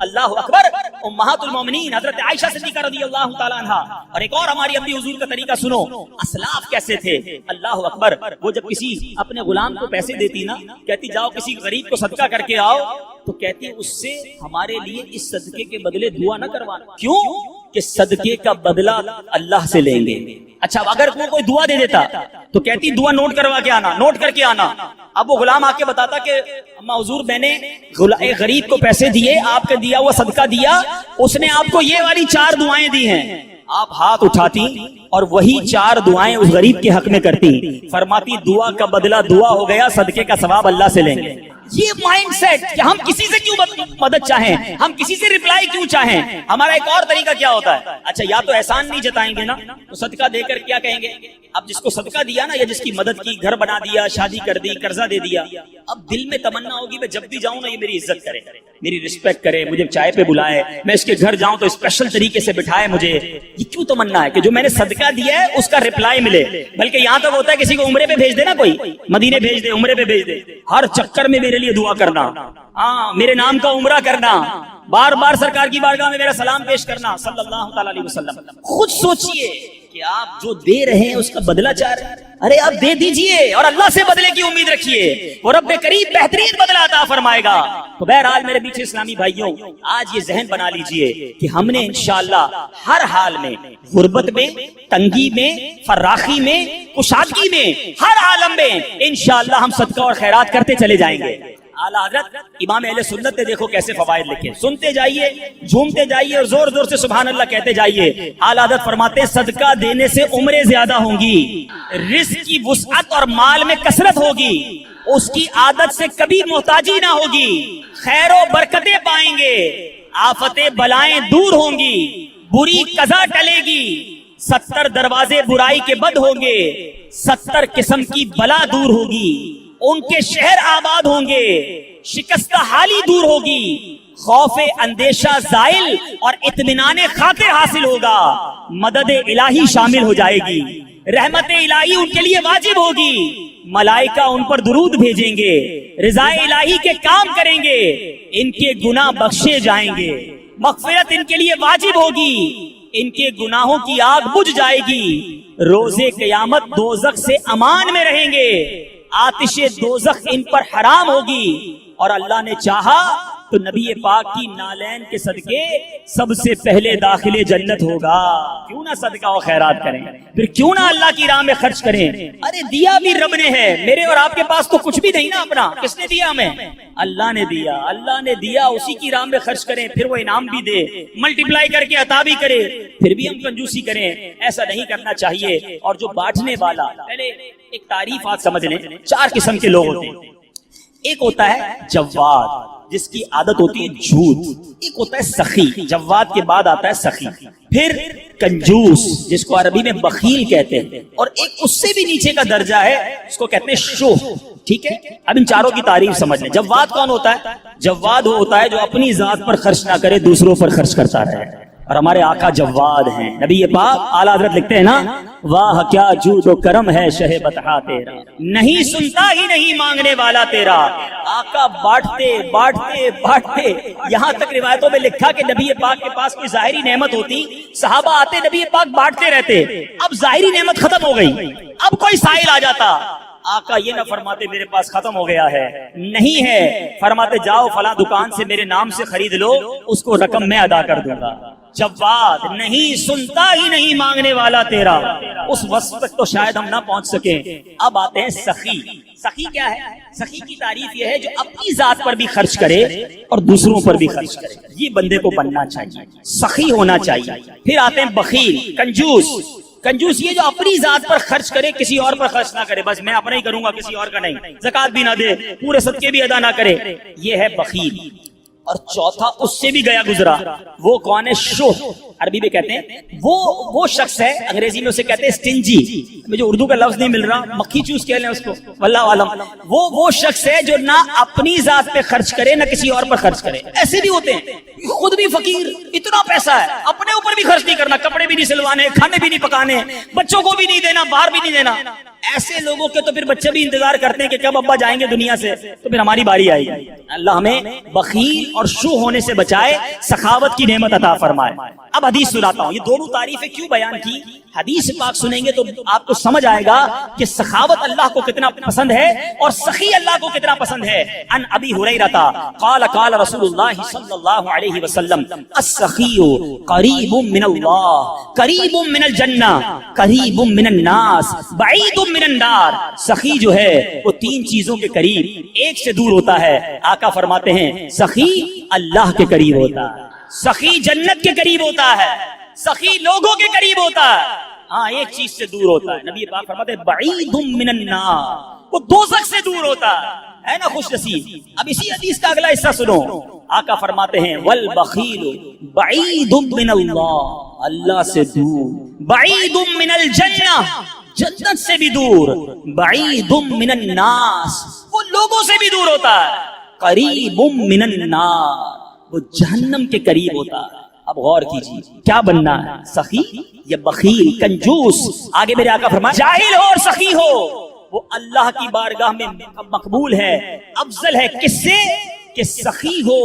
اللہ اکبر. امہات المومنین حضرت عائشہ صدیقہ رضی اللہ تعالیٰ عنہ, اور ایک اور ہماری اپنی حضور کا طریقہ سنو, اسلاف کیسے تھے. اللہ اکبر. وہ جب کسی اپنے غلام کو پیسے دیتی نا, کہتی جاؤ کسی غریب کو صدقہ کر کے آؤ, تو کہتی اس سے ہمارے لیے اس صدقے کے بدلے دعا نہ کروانا. کیوں؟ کہ صدقے کا بدلہ اللہ سے لیں گے. اچھا اگر وہ کوئی دعا دے دیتا تو کہتی دعا نوٹ کروا کے آنا, نوٹ کر کے آنا. اب وہ غلام آ کے بتاتا کہ اما حضور میں نے ایک غریب کو پیسے دیے, آپ کا دیا ہوا صدقہ دیا, اس نے آپ کو یہ والی 4 دعائیں دی ہیں. آپ ہاتھ اٹھاتی اور وہی 4 دعائیں اس غریب کے حق میں کرتی, فرماتی دعا کا بدلہ دعا ہو گیا, صدقے کا ثواب اللہ سے لیں گے. یہ مائنڈ سیٹ کہ ہم کسی سے کیوں مدد چاہیں, ہم کسی سے ریپلائی کیوں چاہیں. ہمارا ایک اور طریقہ کیا ہوتا ہے, اچھا یا تو احسان نہیں جتائیں گے نا, تو صدقہ دے کر کیا کہیں گے. اب جس کو صدقہ دیا نا, یا جس کی مدد کی, گھر بنا دیا, شادی کر دی, قرضہ دے دیا, اب دل میں تمنا ہوگی میں جب بھی جاؤں نا یہ میری عزت کرے, میری رسپیکٹ کرے, مجھے چائے پہ بلائے, میں اس کے گھر جاؤں تو اسپیشل طریقے سے بٹھائے مجھے. یہ کیوں تمنا ہے کہ جو میں نے صدقہ دیا ہے اس کا ریپلائی ملے. بلکہ یہاں تک ہوتا ہے کسی کو عمرے پہ بھیج دے نا, کوئی مدینے بھیج دے, عمرے پہ بھیج دے, ہر چکر میں میرے لیے دعا کرنا, ہاں میرے نام کا عمرہ کرنا, بار بار سرکار کی بارگاہ میں میرا سلام پیش کرنا صلی اللہ تعالی علیہ وسلم. خود سوچئے کہ آپ جو دے رہے ہیں اس کا بدلہ چاہ رہے ہیں. ارے آپ دے دیجئے اور اللہ سے بدلے کی امید رکھیے, اور رب کریم بہترین بدلہ عطا فرمائے گا. تو بہرحال میرے پیچھے اسلامی بھائیوں, آج یہ ذہن بنا لیجئے کہ ہم نے انشاءاللہ ہر حال میں, غربت میں, تنگی میں, فراخی میں, کشادگی میں, ہر عالم میں انشاءاللہ ہم صدقہ اور خیرات کرتے چلے جائیں گے. اعلیٰ حضرت امام اہل سنت نے دیکھو کیسے فوائد لکھے, سنتے جائیے, جھومتے جائیے اور زور زور سے سبحان اللہ کہتے جائیے. اعلیٰ حضرت فرماتے ہیں صدقہ دینے سے عمریں زیادہ ہوں گی, رزق کی وسعت اور مال میں کثرت ہوگی, اس کی عادت سے کبھی محتاجی نہ ہوگی, خیر و برکتیں پائیں گے, آفتیں بلائیں دور ہوں گی, بری قضا ٹلے گی, 70 دروازے برائی کے بند ہوں گے, 70 قسم کی بلا دور ہوگی, ان کے شہر آباد ہوں گے, شکستہ حالی دور ہوگی, خوف اندیشہ زائل اور اطمینان خاطر حاصل ہوگا, مدد الہی شامل ہو جائے گی, رحمت الہی ان کے لیے واجب ہوگی, ملائکہ ان پر درود بھیجیں گے, رضا الہی کے کام کریں گے, ان کے گناہ بخشے جائیں گے, مغفرت ان کے لیے واجب ہوگی, ان کے گناہوں کی آگ بجھ جائے گی، روز قیامت دوزخ سے امان میں رہیں گے، آتش دوزخ ان پر حرام ہوگی۔ اور اللہ نے چاہا تو نبی پاک کی نالین کے صدقے سب سے پہلے داخل جنت ہوگا۔ کیوں نہ صدقہ و خیرات کریں، پھر کیوں نہ اللہ کی راہ میں خرچ کریں؟ ارے دیا بھی رب نے ہے، میرے اور آپ کے پاس تو کچھ بھی نہیں نا اپنا، کس نے دیا ہمیں؟ اللہ نے دیا، اللہ نے دیا، اسی کی راہ میں خرچ کریں، پھر وہ انعام بھی دے، ملٹیپلائی کر کے عطا بھی کرے، پھر بھی ہم کنجوسی کریں، ایسا نہیں کرنا چاہیے۔ اور جو بانٹنے والا، پہلے ایک تعریف آج سمجھ لیں، 4 قسم کے لوگ ہوتے ہیں۔ ایک ہوتا ہے جواد، جس کی عادت ہوتی ہے جھوٹ، ایک ہوتا ہے سخی، جواد کے بعد آتا ہے سخی، پھر کنجوس جس کو عربی میں بخیل کہتے ہیں، اور ایک اس سے بھی نیچے کا درجہ ہے اس کو کہتے ہیں شوہ۔ ٹھیک ہے، اب ان چاروں کی تعریف سمجھ لیں۔ جواد کون ہوتا ہے؟ جواد وہ ہوتا ہے جو اپنی ذات پر خرچ نہ کرے، دوسروں پر خرچ کرتا رہے، اور ہمارے آقا جواد ہیں۔ نبی پاک اعلیٰ حضرت لکھتے ہیں نا، واہ کیا جود و کرم ہے شہ بطحا تیرا، نہیں سنتا ہی نہیں مانگنے والا تیرا۔ آقا بانٹتے بانٹتے بانٹتے، یہاں تک روایتوں میں لکھا کہ نبی پاک کے پاس کوئی ظاہری نعمت ہوتی، صحابہ آتے، نبی پاک بانٹتے رہتے، اب ظاہری نعمت ختم ہو گئی، اب کوئی سائل آ جاتا، آقا یہ نہ فرماتے میرے پاس ختم ہو گیا ہے، نہیں ہے، فرماتے جاؤ فلاں دکان سے میرے نام سے خرید لو، اس کو رقم میں ادا کر دوں گا۔ جواد، نہیں سنتا ہی نہیں مانگنے والا تیرا، اس وصف تک تو شاید ہم نہ پہنچ سکیں۔ اب آتے ہیں سخی۔ سخی کیا ہے؟ سخی کی تعریف یہ ہے جو اپنی ذات پر بھی خرچ کرے اور دوسروں پر بھی خرچ کرے، یہ بندے کو بننا چاہیے، سخی ہونا چاہیے۔ پھر آتے ہیں بخیل، کنجوس۔ کنجوس یہ جو اپنی ذات پر خرچ کرے، کسی اور پر خرچ نہ کرے، بس میں اپنا ہی کروں گا، کسی اور کا نہیں، زکات بھی نہ دے، پورے صدقے بھی ادا نہ کرے، یہ ہے بخیل۔ اور چوتھا اس سے بھی گیا گزرا، وہ کون ہے؟ شوہ، عربی میں کہتے ہیں وہ شخص ہے، انگریزی میں اسے کہتے ہیں سٹنجی، مجھے اردو کا لفظ نہیں مل رہا، مکھی چوس کہہ لیں اس کو، واللہ عالم۔ وہ شخص ہے جو نہ اپنی ذات پہ خرچ کرے نہ کسی اور پر خرچ کرے۔ ایسے بھی ہوتے ہیں، خود بھی فقیر، اتنا پیسہ ہے، اپنے اوپر بھی خرچ نہیں کرنا، کپڑے بھی نہیں سلوانے، کھانے بھی نہیں پکانے، بچوں کو بھی نہیں دینا، باہر بھی نہیں دینا۔ ایسے لوگوں کے تو پھر بچے بھی انتظار کرتے ہیں کہ کب ابا جائیں گے دنیا سے تو پھر ہماری باری آئے گی۔ اللہ ہمیں بخیل اور شو ہونے سے بچائے، سخاوت کی نعمت عطا فرمائے۔ اب حدیث سناتا ہوں، یہ دونوں تعریفیں کیوں بیان کی؟ حدیث پاک سنیں گے تو آپ کو سمجھ آئے گا کہ سخاوت اللہ کو کتنا پسند ہے اور سخی اللہ کو کتنا پسند ہے۔ عن ابی ہریرہ قال قال رسول اللہ صلی اللہ علیہ وسلم السخی قریب من اللہ، قریب من الجنہ، قریب من الناس، بعید من النار۔ سخی جو ہے وہ 3 چیزوں کے قریب، ایک سے دور ہوتا ہے۔ آقا فرماتے ہیں سخی اللہ کے قریب ہوتا ہے، سخی جنت کے قریب ہوتا ہے، سخی لوگوں کے قریب ہوتا ہے، ہاں ایک چیز سے دور ہوتا ہے۔ نبی پاک فرماتے ہیں بعید من النار، وہ دوزخ سے دور ہوتا ہے نا، خوش نصیب۔ اب اسی حدیث کا اگلا حصہ سنو، آقا فرماتے ہیں والبخیل بعید من اللہ، اللہ سے دور، بعید من الجنہ، جنت سے بھی دور، بعید من الناس، وہ لوگوں سے بھی دور ہوتا ہے، قریب من النار، وہ جہنم کے قریب ہوتا ہے۔ اب غور کیجیے کیا بننا ہے، سخی یا بخیل، کنجوس؟ آگے میرے آقا فرمائے جاہل ہو اور سخی ہو، وہ اللہ کی بارگاہ میں مقبول ہے، افضل ہے، کس سے؟ کہ سخی ہو،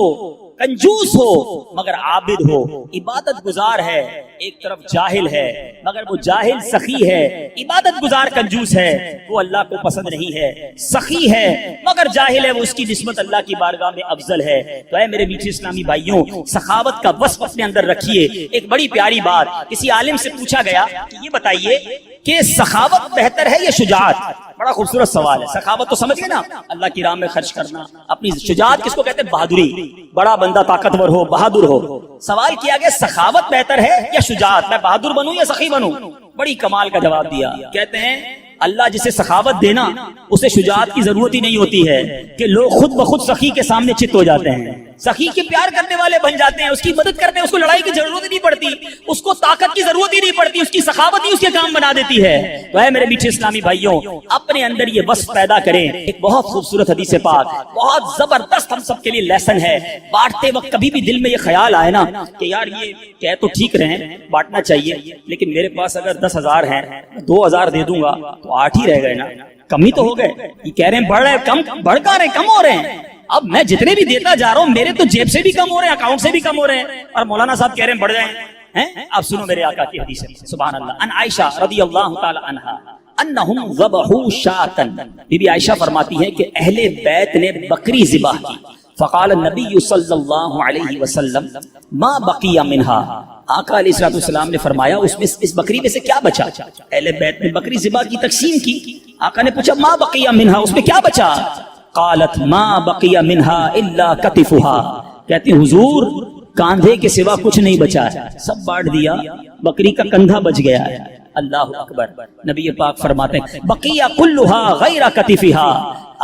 کنجوس ہو مگر عابد ہو، عبادت گزار ہے، ایک طرف جاہل ہے مگر وہ جاہل سخی ہے، عبادت گزار کنجوس ہے، وہ اللہ کو پسند نہیں ہے، سخی ہے مگر جاہل ہے، وہ اس کی نسبت اللہ کی بارگاہ میں افضل ہے۔ تو اے میرے میٹھے اسلامی بھائیوں، سخاوت کا وصف اپنے اندر رکھیے۔ ایک بڑی پیاری بات، کسی عالم سے پوچھا گیا کہ یہ بتائیے کہ سخاوت بہتر ہے یا شجاعت؟ بڑا خوبصورت سوال ہے۔ سخاوت تو سمجھ گئے نا، اللہ کی راہ میں خرچ کرنا، اپنی شجاعت کس کو کہتے ہیں؟ بہادری، بڑا بندہ طاقتور ہو، بہادر ہو۔ سوال کیا گیا سخاوت بہتر ہے یا شجاعت، میں بہادر بنوں یا سخی بنوں؟ بڑی کمال کا جواب دیا، کہتے ہیں اللہ جسے سخاوت دینا اسے شجاعت کی ضرورت ہی نہیں ہوتی ہے کہ لوگ خود بخود سخی کے سامنے چت ہو جاتے ہیں، سخی کے پیار کرنے والے بن جاتے ہیں، اس کی مدد کرتے ہیں، اس کو لڑائی کی ضرورت ہی نہیں پڑتی، اس کو طاقت کی ضرورت ہی نہیں پڑتی، اس کی سخاوت ہی اس کے کام بنا دیتی ہے۔ تو اے میرے میٹھے اسلامی بھائیوں، اپنے اندر یہ وصف پیدا کریں۔ ایک بہت خوبصورت حدیث پاک، بہت زبردست ہم سب کے لیے لیسن ہے۔ بانٹتے وقت کبھی بھی دل میں یہ خیال آئے نا کہ یار یہ کہہ تو ٹھیک رہے ہیں، بانٹنا چاہیے، لیکن میرے پاس اگر 10,000 ہیں، 2,000 دے دوں گا تو 8 ہی رہ گئے نا، کم ہی تو ہو گئے۔ یہ کہہ رہے ہیں بڑھ رہے ہیں، کم بڑھ کر رہے ہیں، کم ہو رہے ہیں۔ اب میں جتنے بھی دیتا جا رہا ہوں میرے تو جیب سے بھی کم ہو رہے ہیں، اکاؤنٹ سے بھی کم ہو رہے ہیں، اور مولانا صاحب کہہ رہے ہیں بڑھ جائیں۔ آپ سنو میرے آقا کی حدیث ہے، سبحان اللہ، ان عائشہ رضی اللہ تعالی عنہا انہم ذبحوا شاۃ، بی بی عائشہ فرماتی ہیں کہ اہل بیت نے بکری ذبح کی، فقال النبی صلی اللہ علیہ وسلم ما بقی منها، آقا علیہ السلام نے فرمایا اس بکری میں سے کیا بچا؟ اہل بیت نے بکری ذبح کی، تقسیم کی، آقا نے پوچھا ما بقی منها، اس میں کیا بچا؟ قالت ما بقی منها الا کتفها، کہتی حضور کاندھے کے سوا کچھ نہیں بچا ہے، سب بانٹ دیا، بکری کا کندھا بچ گیا ہے۔ اللہ اکبر۔ نبی پاک فرماتے ہیں بقیہ کلھا غیر کتفها،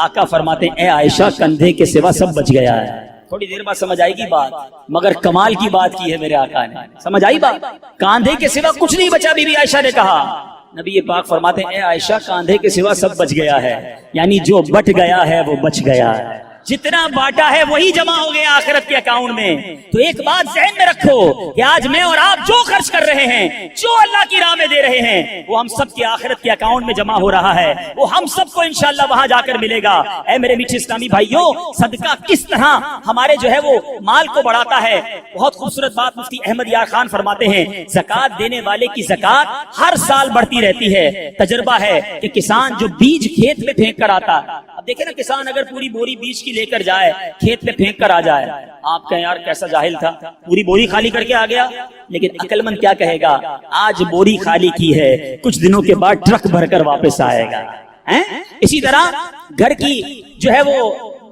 آقا فرماتے ہیں اے عائشہ کندھے کے سوا سب بچ گیا ہے۔ تھوڑی دیر بعد سمجھ آئے گی بات، مگر کمال کی بات کی ہے میرے آقا نے، سمجھ آئی بات؟ کاندھے کے سوا کچھ نہیں بچا، بی بی عائشہ نے کہا۔ نبی پاک فرماتے ہیں اے عائشہ کاندھے کے سوا سب بچ گیا ہے، یعنی جو بٹ گیا ہے وہ بچ گیا ہے، جتنا باٹا ہے وہی جمع ہو گیا آخرت کے اکاؤنٹ میں۔ تو ایک بات ذہن میں رکھو کہ آج میں اور آپ جو خرچ کر رہے ہیں، جو اللہ کی راہ میں دے رہے ہیں، وہ ہم سب کے آخرت کے اکاؤنٹ میں جمع ہو رہا ہے، وہ ہم سب کو انشاءاللہ وہاں جا کر ملے گا۔ اے میرے میٹھے اسلامی بھائیوں، صدقہ کس طرح ہمارے جو ہے وہ مال کو بڑھاتا ہے، بہت خوبصورت بات مفتی احمد یار خان فرماتے ہیں، زکات دینے والے کی زکات ہر سال بڑھتی رہتی ہے۔ تجربہ ہے کہ کسان جو بیج کھیت میں پھینک کر آتا، اب دیکھیں نا کسان اگر پوری بوری بیج کی لے کر جائے، کھیت میں پھینک کر آ جائے، آپ کہیں یار کیسا جاہل تھا، پوری بوری خالی کر کے آ گیا، لیکن عقل مند کیا کہے گا، آج بوری خالی کی ہے، کچھ دنوں کے بعد ٹرک بھر کر واپس آئے گا۔ اسی طرح گھر کی جو ہے وہ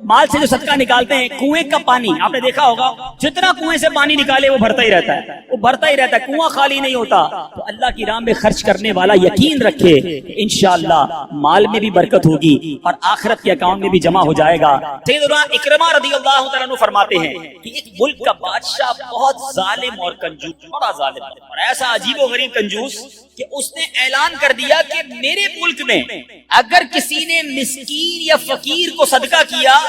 مال سے جو صدقہ نکالتے ہیں، کنویں کا پانی آپ نے دیکھا ہوگا، جتنا کنویں سے پانی نکالے وہ بھرتا ہی رہتا ہے، وہ بھرتا ہی رہتا ہے، کنواں خالی نہیں ہوتا۔ تو اللہ کی راہ میں خرچ کرنے والا یقین رکھے کہ انشاءاللہ مال میں بھی برکت ہوگی اور آخرت کے اکاؤنٹ میں بھی جمع ہو جائے گا۔ سیدنا اکرمہ رضی اللہ تعالیٰ عنہ فرماتے ہیں کہ ایک ملک کا بادشاہ بہت ظالم اور کنجوس، بڑا ظالم اور ایسا عجیب و غریب کنجوس کہ اس نے اعلان کر دیا کہ میرے ملک میں اگر کسی نے مسکین یا فقیر کو صدقہ کیا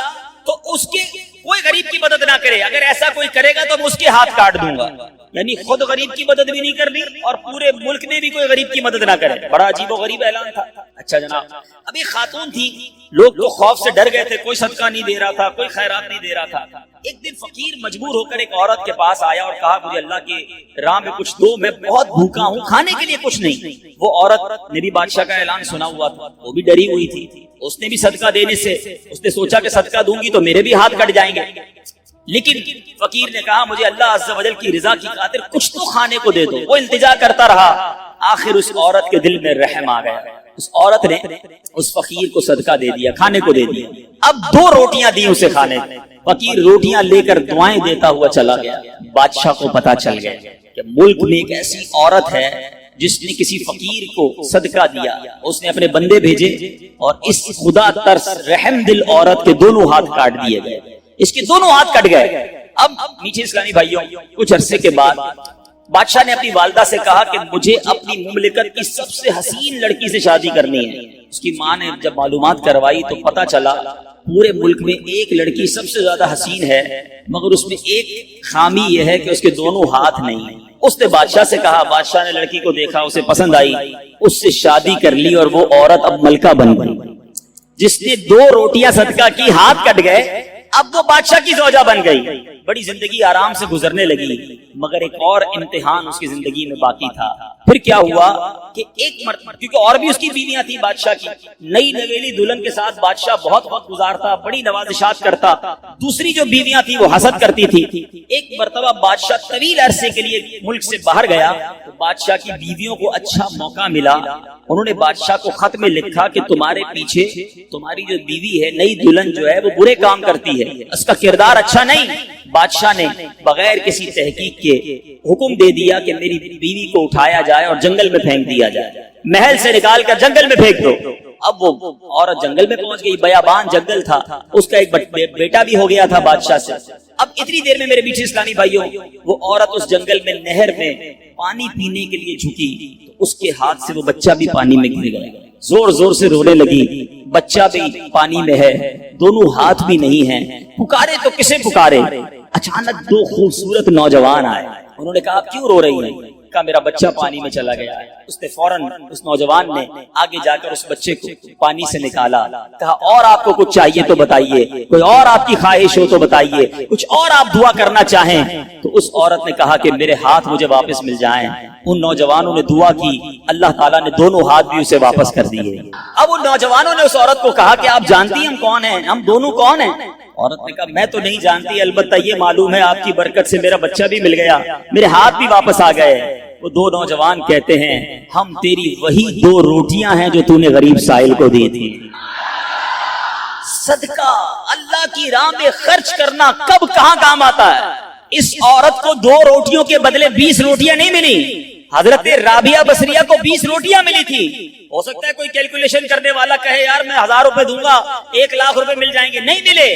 تو اس کے کوئی غریب کی مدد نہ کرے، اگر ایسا کوئی کرے گا تو میں اس کے ہاتھ کاٹ دوں گا، یعنی خود غریب کی مدد بھی نہیں کرنی اور پورے ملک میں بھی کوئی غریب کی مدد نہ کرے۔ بڑا عجیب و غریب اعلان تھا۔ اچھا جناب، اب ایک خاتون تھی، لوگ تو خوف سے ڈر گئے تھے، کوئی صدقہ نہیں دے رہا تھا، کوئی خیرات نہیں دے رہا تھا۔ ایک دن فقیر مجبور ہو کر ایک عورت کے پاس آیا اور کہا مجھے اللہ کی راہ میں کچھ دو، میں بہت بھوکا ہوں، کھانے کے لیے کچھ نہیں۔ وہ عورت نے بھی بادشاہ کا اعلان سنا ہوا تھا، وہ بھی ڈری ہوئی تھی، اس نے بھی صدقہ دینے سے اس نے سوچا کہ صدقہ دوں گی تو میرے بھی ہاتھ کٹ جائیں گے، لیکن فقیر نے کہا مجھے اللہ عز و جل کی رضا کی خاطر کچھ تو کھانے کو دے دو۔ وہ التجا کرتا رہا، آخر اس عورت کے دل میں رحم آ گیا، اس عورت نے اس فقیر کو صدقہ دے دیا، کھانے کو دے دیا۔ اب 2 روٹیاں دی اسے کھانے، فقیر روٹیاں لے کر دعائیں دیتا ہوا چلا گیا۔ بادشاہ کو پتا چل گیا کہ ملک میں ایک ایسی عورت ہے جس نے کسی فقیر کو صدقہ دیا، اس نے اپنے بندے بھیجے اور اس خدا ترس رحم دل عورت کے دونوں ہاتھ کاٹ دیے گئے، اس کے دونوں ہاتھ کٹ گئے۔ اب میٹھے اسلامی بھائیوں، کچھ عرصے کے بعد بادشاہ نے اپنی والدہ سے کہا کہ مجھے اپنی مملکت کی سب سے حسین لڑکی سے شادی کرنی ہے۔ اس کی ماں نے جب معلومات کروائی تو پتا چلا پورے ملک میں ایک لڑکی سب سے زیادہ حسین ہے، مگر اس میں ایک خامی یہ ہے کہ اس کے دونوں ہاتھ نہیں ہیں۔ اس نے بادشاہ سے کہا، بادشاہ نے لڑکی کو دیکھا، اسے پسند آئی، اس سے شادی کر لی اور وہ عورت اب ملکہ بن گئی۔ جس نے 2 روٹیاں صدقہ کی، ہاتھ کٹ گئے، اب وہ بادشاہ کی زوجہ بن گئی، بڑی زندگی آرام سے گزرنے لگی، مگر ایک اور امتحان اس کی زندگی میں باقی تھا۔ پھر کیا ہوا کہ ایک مرتبہ، کیونکہ اور بھی اس کی بیویاں تھیں بادشاہ کی، نئی نویلی دلہن کے ساتھ بادشاہ بہت وقت گزارتا، بڑی نوازشات کرتا، دوسری جو بیویاں تھیں وہ حسد کرتی تھی۔ ایک مرتبہ بادشاہ طویل عرصے کے لیے ملک سے باہر گیا تو بادشاہ کی بیویوں کو اچھا موقع ملا، انہوں نے بادشاہ کو خط میں لکھا کہ تمہارے پیچھے تمہاری جو بیوی ہے، نئی دلہن جو ہے، وہ برے کام کرتی ہے، اس کا کردار اچھا نہیں۔ بادشاہ نے بغیر کسی تحقیق کے حکم دے دیا کہ میری بیوی کو اٹھایا جائے اور جنگل میں پھینک دیا جائے، محل سے نکال کر جنگل میں پھینک دو۔ اب وہ عورت جنگل میں پہنچ گئی، بیابان جنگل تھا، اس کا ایک بیٹا بھی ہو گیا تھا بادشاہ سے۔ اب اتنی دیر میں میرے میٹھے اسلامی بھائیوں، وہ عورت اس جنگل میں نہر میں پانی پینے کے لیے جھکی تو اس کے ہاتھ سے وہ بچہ بھی پانی میں گر گیا، زور زور سے رونے لگی، بچہ بھی پانی میں ہے، دونوں ہاتھ بھی نہیں ہیں، پکارے تو کسے پکارے؟ اچانک 2 خوبصورت نوجوان آئے، انہوں نے کہا آپ کیوں رو رہی ہیں؟ کہا میرا بچہ پانی میں چلا گیا ہے. اس نے فوراً اس نوجوان نے آگے جا کر اس بچے کو پانی سے نکالا. کہا اور آپ کو کچھ چاہیے تو بتائیے, کوئی اور آپ کی خواہش ہو تو بتائیے, کچھ اور آپ دعا کرنا چاہیں. تو اس عورت نے کہا کہ میرے ہاتھ مجھے واپس مل جائیں. ان نوجوانوں نے دعا کی, اللہ تعالیٰ نے دونوں ہاتھ بھی اسے واپس کر دیے. اب ان نوجوانوں نے اس عورت کو کہا کہ آپ جانتی ہیں ہم کون ہیں, ہم دونوں کون ہیں؟ عورت نے کہا میں تو نہیں جانتی, البتہ یہ معلوم ہے آپ کی برکت سے میرا بچہ بھی مل گیا, میرے ہاتھ بھی واپس آ گئے. وہ دو نوجوان کہتے ہیں ہم تیری وہی 2 روٹیاں ہیں جو تو نے غریب سائل کو دی تھی. صدقہ اللہ کی راہ میں خرچ کرنا کب کہاں کام آتا ہے. اس عورت کو 2 روٹیوں کے بدلے 20 روٹیاں نہیں ملی. حضرت رابعہ بصریہ کو 20 روٹیاں ملی تھی. ہو سکتا ہے کوئی کیلکولیشن کرنے والا کہے یار میں 1000 روپے دوں گا 1 لاکھ روپے مل جائیں گے. نہیں ملے,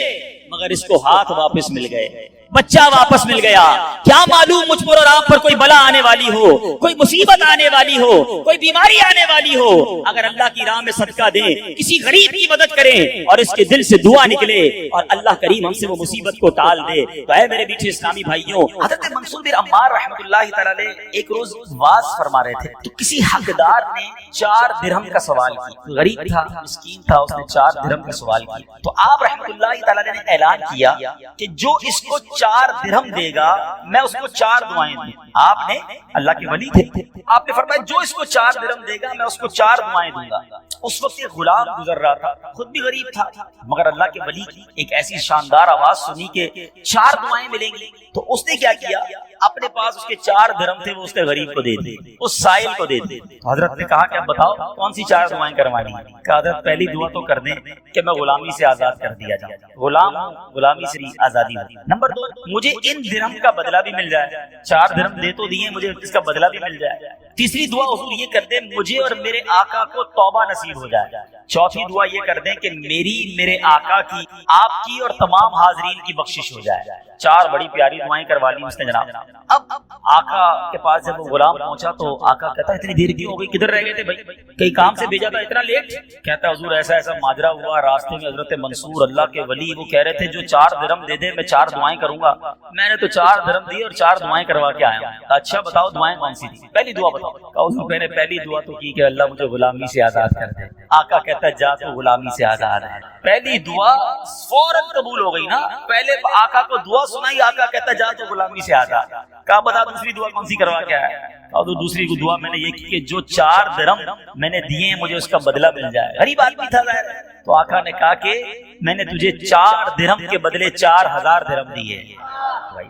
مگر اس کو ہاتھ واپس مل گئے, بچہ واپس مل گیا. کیا معلوم مجھ پر اور آپ پر کوئی بلا آنے والی ہو, کوئی مصیبت آنے والی ہو, کوئی بیماری آنے والی ہو, اگر اللہ کی راہ میں صدقہ دیں, کسی غریب کی مدد کریں اور اس کے دل سے دعا نکلے اور اللہ کریم ہم سے وہ مصیبت کو ٹال دے. تو اے میرے میٹھے اسلامی بھائیوں, حضرت منصور بن عمار رحمۃ اللہ تعالی علیہ ایک روز واز فرما رہے تھے تو کسی حقدار نے 4 درہم کا سوال کیا. غریب تھا, مسکین تھا, اس نے 4 درہم کا سوال کیا. تو آپ رحمۃ اللہ تعالی علیہ نے اعلان کیا کہ جو اس کو 4 درہم دے گا میں اس کو 4 دعائیں دوں. آپ نے اللہ کے ولی تھے, آپ نے فرمایا جو اس کو 4 درہم دے گا میں اس کو 4 دعائیں دوں گا. اس وقت ایک غلام گزر رہا تھا, خود بھی غریب تھا, مگر اللہ کے ولی کی ایک ایسی شاندار آواز سنی کہ 4 دعائیں ملیں گی. تو اس نے کیا کیا, اپنے پاس اس کے 4 درہم تھے وہ اس کے غریب کو دے دی, اس سائل کو دے دی. حضرت نے کہا کہ اب بتاؤ کون سی 4 دعائیں کروانی ہیں. کہا حضرت پہلی دعا تو کر دیں کہ میں غلامی سے آزاد کر دیا جاؤں, غلام غلامی سے آزادی ہوتی. نمبر 2 مجھے ان درہم کا بدلہ بھی مل جائے, 4 درہم دے تو دیے, مجھے اس کا بدلہ بھی مل جائے. تیسری دعا حضور یہ کر دیں مجھے اور میرے آقا کو توبہ نصیب ہو جائے. چوتھی دعا یہ کر دیں کہ میری, میرے آقا کی, آپ کی اور تمام حاضرین کی بخشش ہو جائے. 4 بڑی پیاری دعائیں کروا لی اس نے جناب. اب آقا کے پاس جب وہ غلام پہنچا تو آقا کہتا ہے اتنی دیر کیوں ہو گئی, کدھر رہ گئے تھے بھائی, کئی کام سے بھیجا تھا اتنا لیٹ. کہتا ہے حضور ایسا ایسا ماجرا ہوا, راستے میں حضرت منصور اللہ کے ولی وہ کہہ رہے تھے جو 4 درہم دے دے میں 4 دعائیں کروں گا. میں نے تو 4 درہم دی اور 4 دعائیں کروا کے آیا ہوں. اچھا بتاؤ دعائیں کون سی تھی, پہلی دعا بتاؤ. کہا حضور میں نے پہلی دعا تو کی کہ اللہ مجھے غلامی سے آزاد کر دے. آقا کہتا ہے جا تو غلامی سے آزاد ہے. پہلی دعا فوراً قبول ہو گئی نا, پہلے آقا کو دعا سنائی, آقا کہتا جا تو غلامی سے آزاد. کہا بتا دوسری دعا کون سی کروا کے آیا. اور تو دوسری دعا میں نے یہ کی کہ جو 4 درہم میں نے دیے مجھے اس کا بدلہ مل جائے. غریب آدمی تھا ظاہر. تو آقا نے کہا کہ میں نے تجھے 4 درہم کے بدلے 4000 درہم دیے.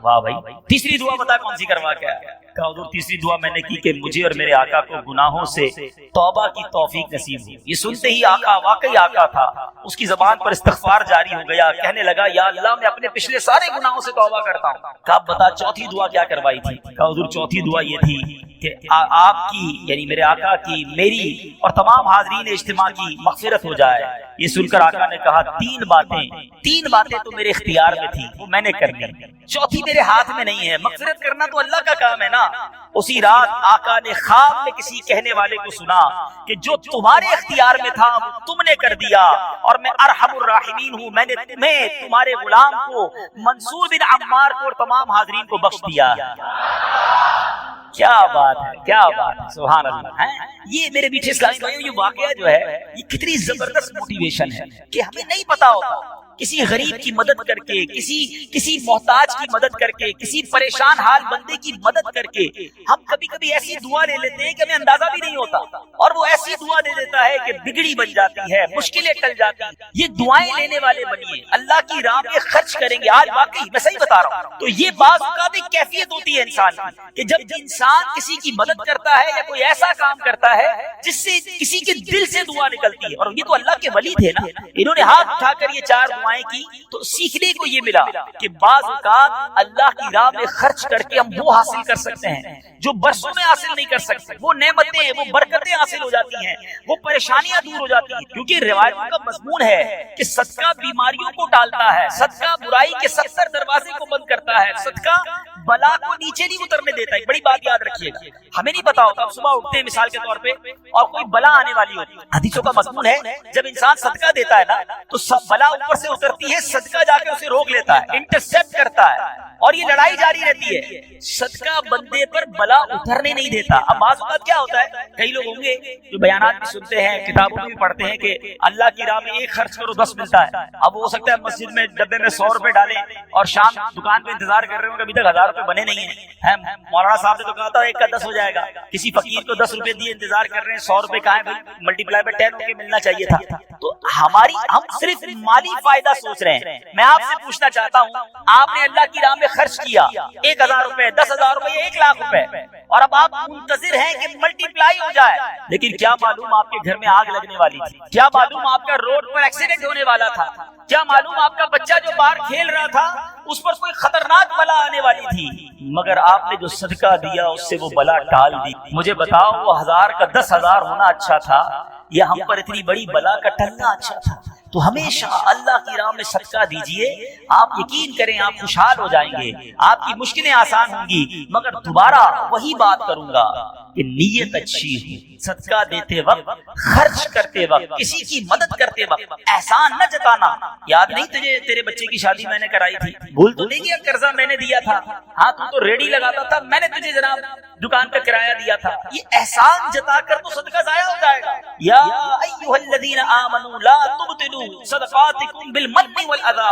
واہ بھائی. تیسری دعا بتا کون سی کروا کے آیا. کہا حضور تیسری دعا میں نے کی کہ مجھے اور میرے آقا کو گناہوں سے توبہ کی توفیق نصیب ہو. یہ سنتے ہی آقا واقعی آقا تھا, اس کی زبان پر استغفار جاری ہو گیا, کہنے لگا یا اللہ میں اپنے پچھلے سارے گناہوں سے توبہ کرتا ہوں. کہا بتا چوتھی دعا کیا کروائی تھی. کہا حضور چوتھی دعا یہ تھی کہ آپ کی یعنی میرے آقا کی, میری اور تمام حاضرین اجتماع کی مغفرت ہو جائے. یہ سن کر آقا نے کہا 3 باتیں تو میرے اختیار میں تھی وہ میں نے کر لی, چوتھی میرے ہاتھ میں نہیں ہے. مغفرت کرنا تو اللہ کا کام ہے نا. اسی رات آقا نے خواب میں کسی کہنے والے کو سنا کہ جو تمہارے اختیار میں تھا وہ تم نے کر دیا, اور میں ارحم الراحمین ہوں, میں نے تمہیں, تمہارے غلام کو, منصور بن عمار کو اور تمام حاضرین کو بخش دیا. کیا بات ہے, کیا بات ہے, سبحان اللہ. یہ میرے پیچھے اسلامی بھائیوں یہ واقعہ جو ہے یہ کتنی زبردست موٹیویشن ہے کہ ہمیں نہیں پتا ہوتا کسی غریب کی مدد کر کے, کسی محتاج کی مدد کر کے, کسی پریشان حال بندے کی مدد کر کے ہم کبھی کبھی ایسی دعا لے لیتے ہیں کہ ہمیں اندازہ بھی نہیں ہوتا, اور وہ ایسی دعا دے دیتا ہے کہ بگڑی بن جاتی ہے, مشکلیں ٹل جاتی ہیں. یہ دعائیں لینے والے بنیے, اللہ کی راہ میں خرچ کریں گے. آج واقعی میں صحیح بتا رہا ہوں. تو یہ بعض اوقات ایک کیفیت ہوتی ہے انسان کی کہ جب انسان کسی کی مدد کرتا ہے یا کوئی ایسا کام کرتا ہے جس سے کسی کے دل سے دعا نکلتی ہے, اور یہ تو اللہ کے ولی تھے نا, انہوں نے ہاتھ اٹھا کر یہ 4 دعائیں کی. تو سیکھنے کو یہ ملا کہ بعض اوقات اللہ کی راہ میں خرچ کر کے ہم وہ حاصل کر سکتے ہیں جو برسوں میں حاصل نہیں کر سکتے. وہ نعمتیں, وہ برکتیں حاصل ہو جاتی ہیں, وہ پریشانیاں دور ہو جاتی ہیں. کیونکہ روایتوں کا مضمون ہے کہ صدقہ بیماریوں کو ٹالتا ہے, صدقہ برائی کے 70 دروازے کو بند کرتا ہے, صدقہ بلا کو نیچے نہیں اترنے دیتا ہے. بڑی بات یاد رکھیے گا, ہمیں نہیں پتا ہوتا, صبح اٹھتے ہیں مثال کے طور پہ اور کوئی بلا آنے والی ہوتی ہے. حدیثوں کا مضمون ہے جب انسان صدقہ دیتا ہے نا تو سب بلا اوپر سے اترتی ہے, صدقہ جا کے اسے روک لیتا ہے, انٹرسپٹ کرتا ہے. اور یہ لڑائی جاری رہتی ہے. صدقہ بندے پر بلا اترنے نہیں دیتا. اب بعض اوقات کیا ہوتا ہے، کئی لوگ ہوں گے جو بیانات بھی سنتے ہیں، کتابوں میں بھی پڑھتے ہیں کہ اللہ کی راہ میں 1 خرچ کرو 10 ملتا ہے. اب ہو سکتا ہے مسجد میں ڈبے میں 100 روپے ڈالیں اور شام دکان پہ انتظار کر رہے ہوں کہ ابھی تک 1000 روپے بنے نہیں ہیں. مولانا صاحب نے تو کہا تھا 1 کا 10 ہو جائے گا. کسی فقیر کو 10 روپے دیے انتظار کر رہے ہیں، 100 روپے کہاں ہے، ملٹی پلائی بائی 10 ہو کے ملنا چاہیے تھا. تو ہم صرف مالی فائدہ سوچ رہے ہیں. میں آپ سے پوچھنا چاہتا ہوں، آپ نے اللہ کی راہ میں خرچ کیا 1000 روپے 10,000 روپے 1 لاکھ روپے، اور اب آپ منتظر ہیں کہ ملٹی پلائی ہو جائے، لیکن کیا معلوم آپ کے گھر میں آگ لگنے والی تھی، کیا معلوم آپ کا روڈ پر ایکسیڈنٹ ہونے والا تھا، کیا معلوم آپ کا بچہ جو باہر کھیل رہا تھا اس پر کوئی خطرناک بلا آنے والی تھی، مگر آپ نے جو صدقہ دیا اس سے وہ بلا ٹال دی. مجھے بتاؤ وہ 1000 کا 10,000 ہونا اچھا تھا یا ہم پر اتنی بڑی بلا کا ٹلنا اچھا تھا؟ تو ہمیشہ اللہ کی راہ میں صدقہ دیجئے. آپ یقین کریں آپ خوشحال ہو جائیں گے، آپ کی مشکلیں آسان ہوں گی. مگر دوبارہ وہی بات کروں گا کہ نیت اچھی ہو. صدقہ دیتے وقت، خرچ کرتے وقت، کسی کی مدد کرتے وقت احسان نہ جتانا. یاد نہیں تجھے تیرے بچے کی شادی میں نے کرائی تھی، بھول تو نہیں گیا قرضہ میں نے دیا تھا، ہاں تو ریڈی لگاتا تھا، میں نے تجھے جناب دکان کا کرایہ دیا تھا. یہ احسان جتا کر تو صدقہ ضائع ہو جائے گا. یا ایھا الذین آمنوا لا تبطلوا صدقاتکم بالمن والاذی،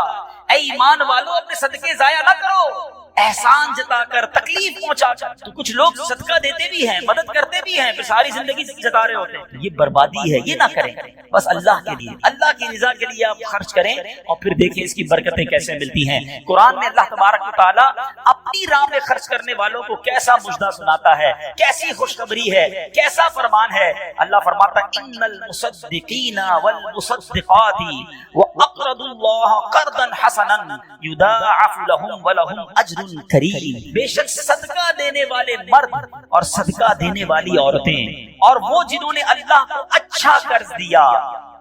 اے ایمان والو اپنے صدقے ضائع نہ کرو احسان جتا کر، تکلیف پہنچا کر. تو کچھ لوگ صدقہ دیتے بھی ہیں، مدد کرتے بھی ہیں، پھر ساری زندگی جتا رہے ہوتے ہیں. یہ بربادی ہے، یہ نہ کریں. بس اللہ کے لیے، اللہ کی رضا کے لیے آپ خرچ کریں اور پھر دیکھیں اس کی برکتیں کیسے ملتی ہیں. قرآن میں اللہ تبارک و تعالیٰ اپنی راہ میں خرچ کرنے والوں کو کیسا مژدہ سناتا ہے، کیسی خوشخبری ہے، کیسا فرمان ہے. اللہ فرماتا ہے ان المصدقین والمصدقات واقرضوا اللہ قرضا حسنا یضاعف لهم ولهم اجر کریم. بے شک صدقہ دینے والے مرد اور صدقہ دینے والی عورتیں اور وہ جنہوں نے اللہ کو اچھا قرض دیا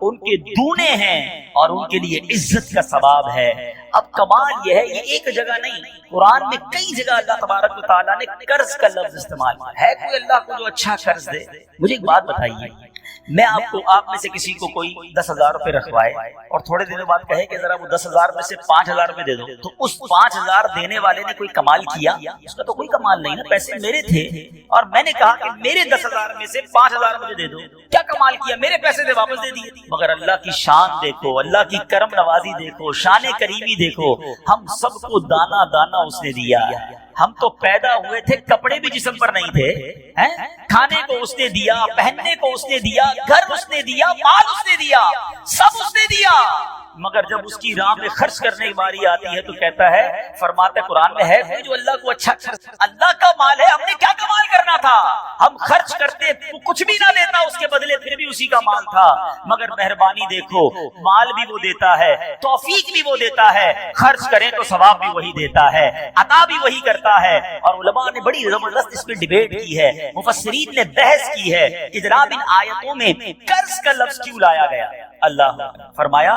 ان کے دونے ہیں اور ان کے لیے عزت کا ثواب ہے. اب کمال یہ ہے، یہ ایک جگہ نہیں، قرآن میں کئی جگہ اللہ تبارک و تعالیٰ نے قرض کا لفظ استعمال کیا ہے. کوئی اللہ کو جو اچھا قرض دے؟ مجھے ایک بات بتائیے، میں آپ میں سے کسی کو کوئی 10,000 روپے رکھوائے اور تھوڑے دنوں بعد کہے کہ ذرا وہ 10,000 میں سے 5,000 روپے دے دو، تو اس 5,000 دینے والے نے کوئی کمال کیا؟ اس کا تو کوئی کمال نہیں نا. پیسے میرے تھے اور میں نے کہا کہ میرے 10,000 میں سے 5,000 مجھے دے دو. کیا کمال کیا؟ میرے پیسے دے واپس دے دیے. مگر اللہ کی شان دیکھو، اللہ کی کرم نوازی دیکھو، شان کریمی دیکھو. ہم سب کو دانا دانا اس نے دیا. ہم تو پیدا ہوئے تھے، کپڑے بھی جسم پر نہیں تھے، کھانے کو اس نے دیا، پہننے کو اس نے دیا، گھر اس نے دیا، مال اس نے دیا، سب اس نے دیا. مگر جب اس کی راہ میں خرچ کرنے کی باری آتی ہے تو کہتا ہے، فرماتا ہے قرآن میں ہے کوئی جو اللہ کو اچھا خرچ، اللہ کا مال ہے، ہم نے کیا کمال کرنا تھا؟ ہم خرچ کرتے کچھ بھی نہ دیتا اس کے بدلے پھر بھی اسی کا مال تھا. مگر مہربانی دیکھو، مال بھی وہ دیتا ہے، توفیق بھی وہ دیتا ہے، خرچ کریں تو ثواب بھی وہی دیتا ہے، عطا بھی وہی کرتا ہے. اور علماء نے بڑی زبردست اس پہ ڈیبیٹ کی ہے، مفسرین نے بحث کی ہے کہ جناب ان آیتوں میں قرض کا لفظ کیوں لایا گیا. اللہ فرمایا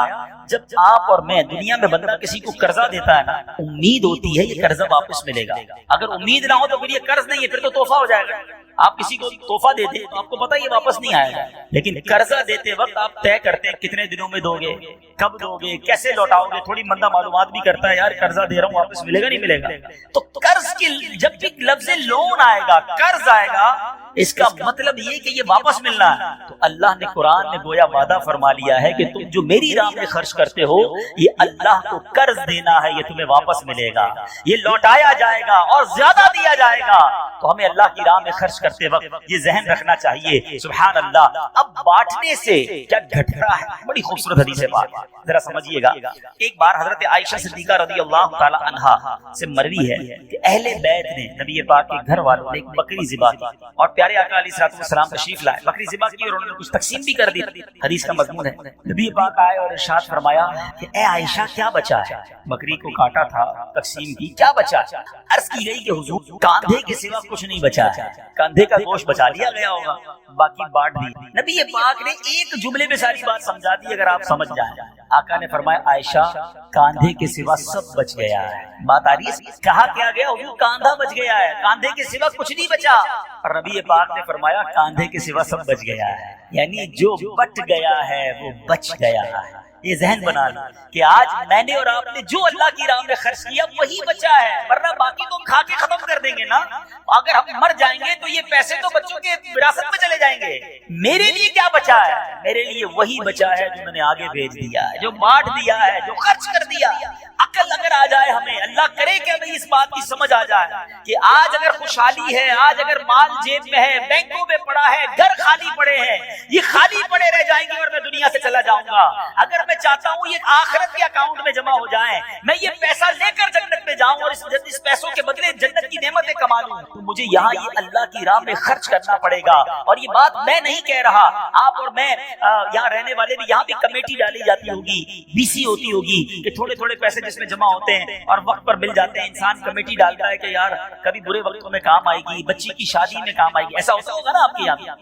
جب آپ اور میں دنیا میں بندہ کسی کو قرضہ دیتا ہے نا، امید ہوتی ہے یہ قرضہ واپس ملے گا. اگر امید نہ ہو تو پھر یہ قرض نہیں ہے، پھر تو تحفہ ہو جائے گا. آپ کسی کو تحفہ دے دیں تو آپ کو پتا یہ واپس نہیں آئے گا. لیکن قرضہ دیتے وقت آپ طے کرتے ہیں کتنے دنوں میں دو گے، کب دو گے، کیسے لوٹاؤ گے. تھوڑی بندہ معلومات بھی کرتا ہے، یار قرضہ دے رہا ہوں واپس ملے گا نہیں ملے گا. تو قرض کی جب بھی لفظ لون آئے گا، قرض آئے گا، اس کا مطلب یہ کہ یہ واپس ملنا ہے. تو اللہ نے قرآن میں گویا وعدہ فرما لیا ہے کہ تم جو میری راہ میں خرچ کرتے ہو یہ اللہ کو قرض دینا ہے، یہ تمہیں واپس ملے گا، یہ لوٹایا جائے گا اور زیادہ دیا جائے گا. تو ہمیں اللہ کی راہ میں خرچ کرتے وقت یہ ذہن رکھنا چاہیے. سبحان اللہ. اب بانٹنے سے کیا گھٹ رہا ہے؟ بڑی خوبصورت حدیث ہے، بات ذرا سمجھیے گا. ایک بار حضرت عائشہ صدیقہ رضی اللہ تعالی عنہا سے مروی ہے کہ اہل بیت نے نبی پاک کے گھر والوں نے ایک بکری ذبح کی اور پیارے آقا علیہ الصلوۃ والسلام تشریف لائے. بکری ذبح کی اور انہوں نے کچھ تقسیم بھی کر دی. حدیث کا مضمون ہے، نبی پاک آئے اور ارشاد فرمایا کہ اے عائشہ کیا بچا ہے؟ بکری کو کاٹا تھا، تقسیم کی، کیا بچا؟ عرض کی گئی کہ حضور کاندھے کے سوا کچھ نہیں بچا ہے. کاندھے کا گوشت بچا لیا گیا ہوگا، باقی بانٹ دی. نبی پاک نے ایک جملے میں ساری بات سمجھا دی اگر آپ سمجھ جائیں. آقا نے فرمایا عائشہ کاندھے کے سوا سب بچ گیا ہے. بات آ رہی ہے؟ کہا کیا گیا؟ حضور کاندھا بچ گیا ہے، کاندھے کے سوا کچھ نہیں بچا. اور نبی پاک نے فرمایا کاندھے کے سوا سب بچ گیا ہے، یعنی جو بٹ گیا ہے وہ بچ گیا ہے. یہ ذہن بنا لو کہ آج میں نے اور آپ نے جو اللہ کی راہ میں خرچ کیا وہی بچا ہے، ورنہ باقی تو کھا کے ختم کر دیں گے نا۔ اگر ہم مر جائیں گے تو یہ پیسے تو بچوں کے وراثت میں چلے جائیں گے۔ میرے لیے کیا بچا ہے؟ میرے لیے وہی بچا ہے جو میں نے آگے بھیج دیا ہے، جو بانٹ دیا ہے، جو خرچ کر دیا۔ عقل اگر آ جائے ہمیں، اللہ کرے کہ ہمیں اس بات کی سمجھ آ جائے کہ آج اگر خوشحالی ہے، آج اگر مال جیب میں ہے، بینکوں میں پڑا ہے، گھر خالی پڑے ہیں، یہ خالی پڑے رہ جائیں گے اور میں دنیا سے چلا جاؤں گا۔ اگر میں چاہتا ہوں یہ آخرت کے اکاؤنٹ میں جمع ہو جائیں، میں یہ پیسہ لے کر جنت میں جاؤں اور اس پیسوں کے بدلے جنت کی نعمتیں کما لوں، تو مجھے یہاں یہ اللہ کی راہ میں خرچ کرنا پڑے گا۔ اور یہ بات میں نہیں کہہ رہا، آپ اور میں یہاں رہنے والے بھی، یہاں بھی کمیٹی ڈالی جاتی ہوگی، بی سی ہوتی ہوگی کہ تھوڑے تھوڑے پیسے جس میں جمع ہوتے ہیں اور وقت پر مل جاتے ہیں، انسان کمیٹی ڈالتا ہے کہ یار کبھی برے وقتوں میں کام آئے گی، بچی کی شادی میں کام آئے گی، ایسا ہوتا ہوگا نا آپ کے یہاں۔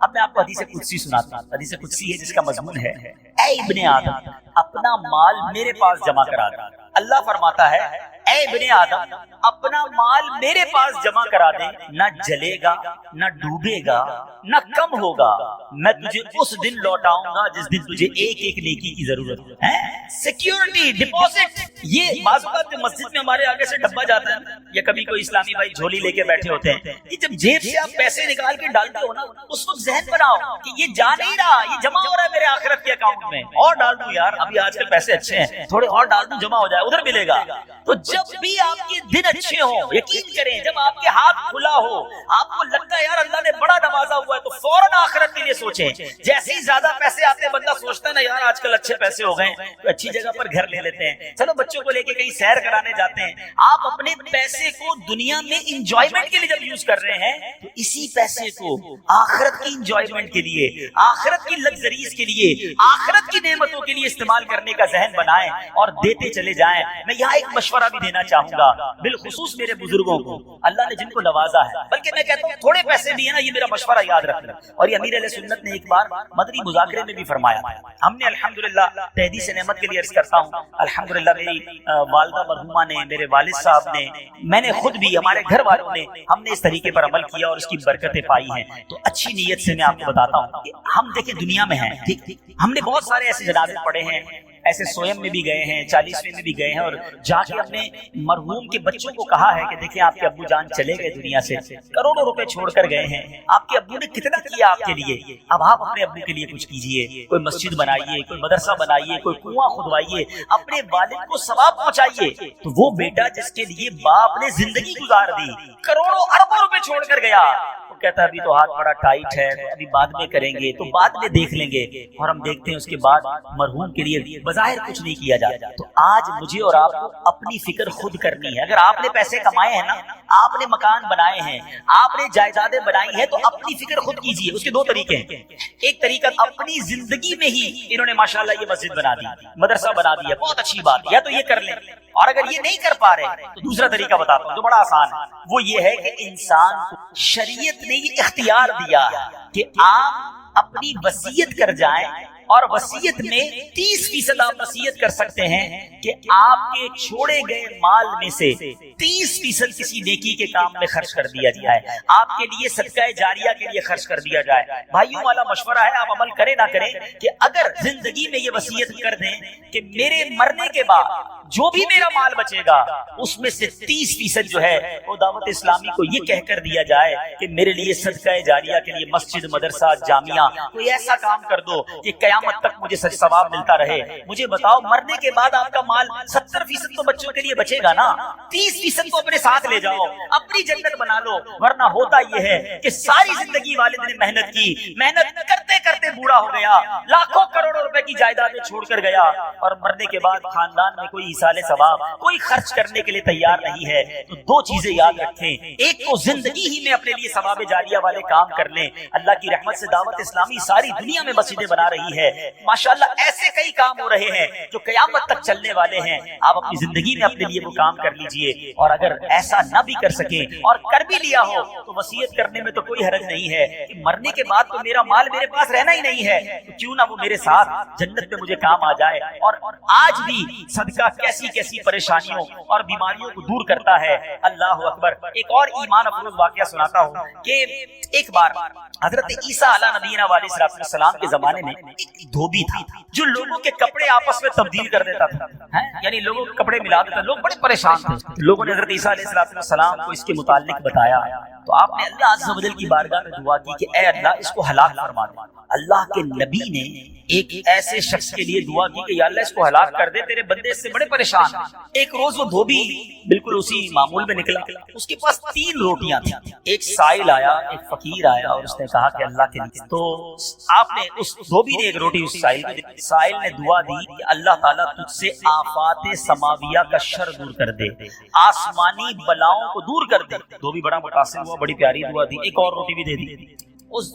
اب میں آپ کو حدیث قدسی سناتا ہوں۔ حدیث قدسی ہے جس کا مضمون ہے اے ابن آدم اپنا مال میرے پاس جمع کرا دے۔ اللہ فرماتا ہے اے ابن آدم اپنا مال میرے پاس جمع کرا دے، نہ جلے گا، نہ ڈوبے گا، نہ کم ہوگا، میں تجھے اس دن لوٹاؤں گا جس دن تجھے ایک ایک نیکی کی ضرورت ہے۔ سیکیورٹی ڈپوزٹ، یہ بعض اوقات مسجد میں ہمارے آگے سے ڈبہ جاتا ہے یا کبھی کوئی اسلامی بھائی جھولی لے کے بیٹھے ہوتے ہیں، یہ جب جیب سے آپ پیسے نکال کے ڈالتے ہو نا، اس وقت ذہن بناؤ کہ یہ جا نہیں رہا، یہ جمع ہو رہا ہے میرے آخرت کے اکاؤنٹ میں، اور ڈال دوں یار، ابھی آج کل پیسے اچھے ہیں، تھوڑے اور ڈال دوں جمع ہو جائے، ادھر ملے گا۔ تو جب بھی آپ کے دن اچھے ہوں، یقین کریں جب آپ کے ہاتھ کھلا ہو، آپ کو لگتا ہے یار اللہ نے بڑا نوازا ہوا ہے، تو فوراً آخرت کے لیے سوچیں۔ جیسے ہی زیادہ پیسے آتے ہیں بندہ سوچتا ہے نا یار آج کل اچھے پیسے ہو گئے تو اچھی جگہ پر گھر لے لیتے ہیں، چلو بچوں کو لے کے کہیں سیر کرانے جاتے ہیں۔ آپ اپنے پیسے کو دنیا میں انجوائمنٹ کے لیے جب یوز کر رہے ہیں تو اسی پیسے کو آخرت کی انجوائمنٹ کے لیے، آخرت کی لگژریز کے لیے، آخرت کی نعمتوں کے لیے استعمال کرنے کا ذہن بنائیں اور دیتے چلے جائیں۔ میں یہاں ایک مشورہ بھی دینا چاہوں گا بالخصوص میرے بزرگوں کو، اللہ نے جن کو نوازا ہے، بلکہ میں کہتا ہوں تھوڑے پیسے بھی ہیں نا، یہ میرا مشورہ یاد رکھنا۔ اور یہ امیر علیہ سنت نے ایک بار مدنی مذاکرے میں بھی فرمایا، ہم نے الحمدللہ تحدیث نعمت کے لیے عرض کرتا ہوں، الحمدللہ میری والدہ مرحومہ نے، میرے والد صاحب نے، میں نے خود بھی، ہمارے گھر والوں نے، ہم نے اس طریقے پر عمل کیا اور اس کی برکتیں پائی ہیں۔ تو اچھی نیت سے میں آپ کو بتاتا ہوں کہ ہم دیکھیں دنیا میں ہیں، ٹھیک، ہم نے بہت سارے ایسے جنازے پڑھے ہیں، ایسے سویم میں بھی گئے ہیں، 40ویں میں بھی گئے ہیں، اور جا کے اپنے مرحوم کے بچوں کو کہا ہے کہ دیکھیں آپ کے ابو جان چلے گئے دنیا سے، کروڑوں روپے چھوڑ کر گئے ہیں، آپ کے ابو نے کتنا کیا آپ کے لیے، اب آپ اپنے ابو کے لیے کچھ کیجئے، کوئی مسجد بنائیے، کوئی مدرسہ بنائیے، کوئی کنواں کھدوائیے، اپنے والد کو ثواب پہنچائیے۔ تو وہ بیٹا جس کے لیے باپ نے زندگی گزار دی، کروڑوں اربوں روپے چھوڑ کر گیا، کہتا ہے ابھی تو ہاتھ بڑا ٹائٹ ہے، ابھی بعد میں کریں گے، تو بعد میں دیکھ لیں گے، اور ہم دیکھتے ہیں اس کے بعد مرحوم کے لیے بظاہر کچھ نہیں کیا جاتا۔ تو آج مجھے اور آپ کو اپنی فکر خود کرنی ہے۔ اگر آپ نے پیسے کمائے ہیں نا، آپ نے مکان بنائے ہیں، آپ نے جائیدادیں بنائی ہیں، تو اپنی فکر خود کیجیے۔ اس کے دو طریقے ہیں، ایک طریقہ اپنی زندگی میں ہی انہوں نے ماشاءاللہ یہ مسجد بنا دی، مدرسہ بنا دیا، بہت اچھی بات، یا تو یہ کر لیں، اور اگر یہ نہیں کر پا رہے تو دوسرا طریقہ بتاتا ہوں جو بڑا آسان ہے، وہ یہ ہے کہ انسان کو شریعت نے یہ اختیار دیا کہ آپ اپنی وصیت کر جائیں، اور وصیت میں 30% آپ وصیت کر سکتے ہیں کہ آپ کے چھوڑے گئے مال میں سے 30% کسی نیکی کے کام میں خرچ کر دیا جائے، آپ کے لیے صدقہ جاریہ کے لیے خرچ کر دیا جائے۔ بھائیوں والا مشورہ ہے، آپ عمل کریں نہ کریں، کہ اگر زندگی میں یہ وصیت کر دیں کہ میرے مرنے کے بعد جو بھی میرا مال بچے گا اس میں سے 30% جو ہے وہ دعوت اسلامی کو یہ کہہ کر دیا جائے کہ میرے لیے صدقہ جاریہ کے لیے مسجد، مدرسہ، جامعہ، کوئی ایسا کام کر دو کہ قیامت تک مجھے سچ ثواب ملتا رہے۔ مجھے بتاؤ مرنے کے بعد آپ کا مال 70% تو بچوں کے لیے بچے گا نا، 30% کو اپنے ساتھ لے جاؤ، اپنی جنت بنا لو۔ ورنہ ہوتا یہ ہے کہ ساری زندگی والد نے محنت کی، محنت کرتے کرتے بوڑھا ہو گیا، لاکھوں کروڑوں روپے کی جائیدادیں چھوڑ کر گیا، اور مرنے کے بعد خاندان میں کوئی سال ثواب کوئی خرچ کرنے کے لیے تیار نہیں ہے۔ تو دو چیزیں یاد رکھیں، ایک تو زندگی ہی میں اپنے لیے ثواب جاریہ والے کام کر لیں۔ اللہ کی رحمت سے دعوت اسلامی ساری دنیا میں مسجدیں بنا رہی ہے، ماشاءاللہ ایسے کئی کام ہو رہے ہیں جو قیامت تک چلنے والے ہیں۔ آپ اپنی زندگی میں اپنے لیے وہ کام کر لیجئے، اور اگر ایسا نہ بھی کر سکیں اور کر بھی لیا ہو تو وصیت کرنے میں تو کوئی حرج نہیں ہے کہ مرنے کے بعد تو میرا مال میرے پاس رہنا ہی نہیں ہے، تو کیوں نہ وہ میرے ساتھ جنت میں مجھے کام آ جائے۔ اور آج بھی صدقہ کیسی کیسی پریشانیوں اور بیماریوں کو دور کرتا ہے۔ اللہ اکبر۔ ایک اور ایمان افروز واقعہ سناتا ہوں کہ ایک بار حضرت عیسیٰ علیہ نبینا علیہ السلام کے زمانے میں ایک ایک دھوبی تھا جو لوگوں کے کپڑے آپس میں تبدیل کر دیتا تھا، یعنی لوگوں کے کپڑے ملا دیتا، لوگ بڑے پریشان تھے۔ لوگوں نے حضرت عیسیٰ علیہ السلام کو اس کے متعلق بتایا تو آپ نے اللہ عز و جل کی بارگاہ میں دعا کی کہ اے اللہ اس کو ہلاک فرما دے۔ اللہ کے نبی نے ایک ایسے شخص کے لیے دعا کی کہ یا اللہ اس کو ہلاک کر دے، تیرے بندے اس سے بڑے پریشان۔ ایک روز وہ دھوبی بالکل اسی معمول میں نکلا، اس کے پاس 3 روٹیاں تھیں۔ ایک سائل آیا، ایک فقیر آیا اور اس نے کہا کہ اللہ کے لیے، تو آپ نے اس دھوبی نے ایک روٹی اس سائل کو دی۔ سائل نے دعا دی کہ اللہ تعالیٰ تجھ سے آفات سماویہ کا شر دور کر دے، آسمانی بلاؤں کو دور کر دے۔ دھوبی بڑا متاثر ہوا، بڑی پیاری دعا دی، ایک اور روٹی بھی دے دی۔ اس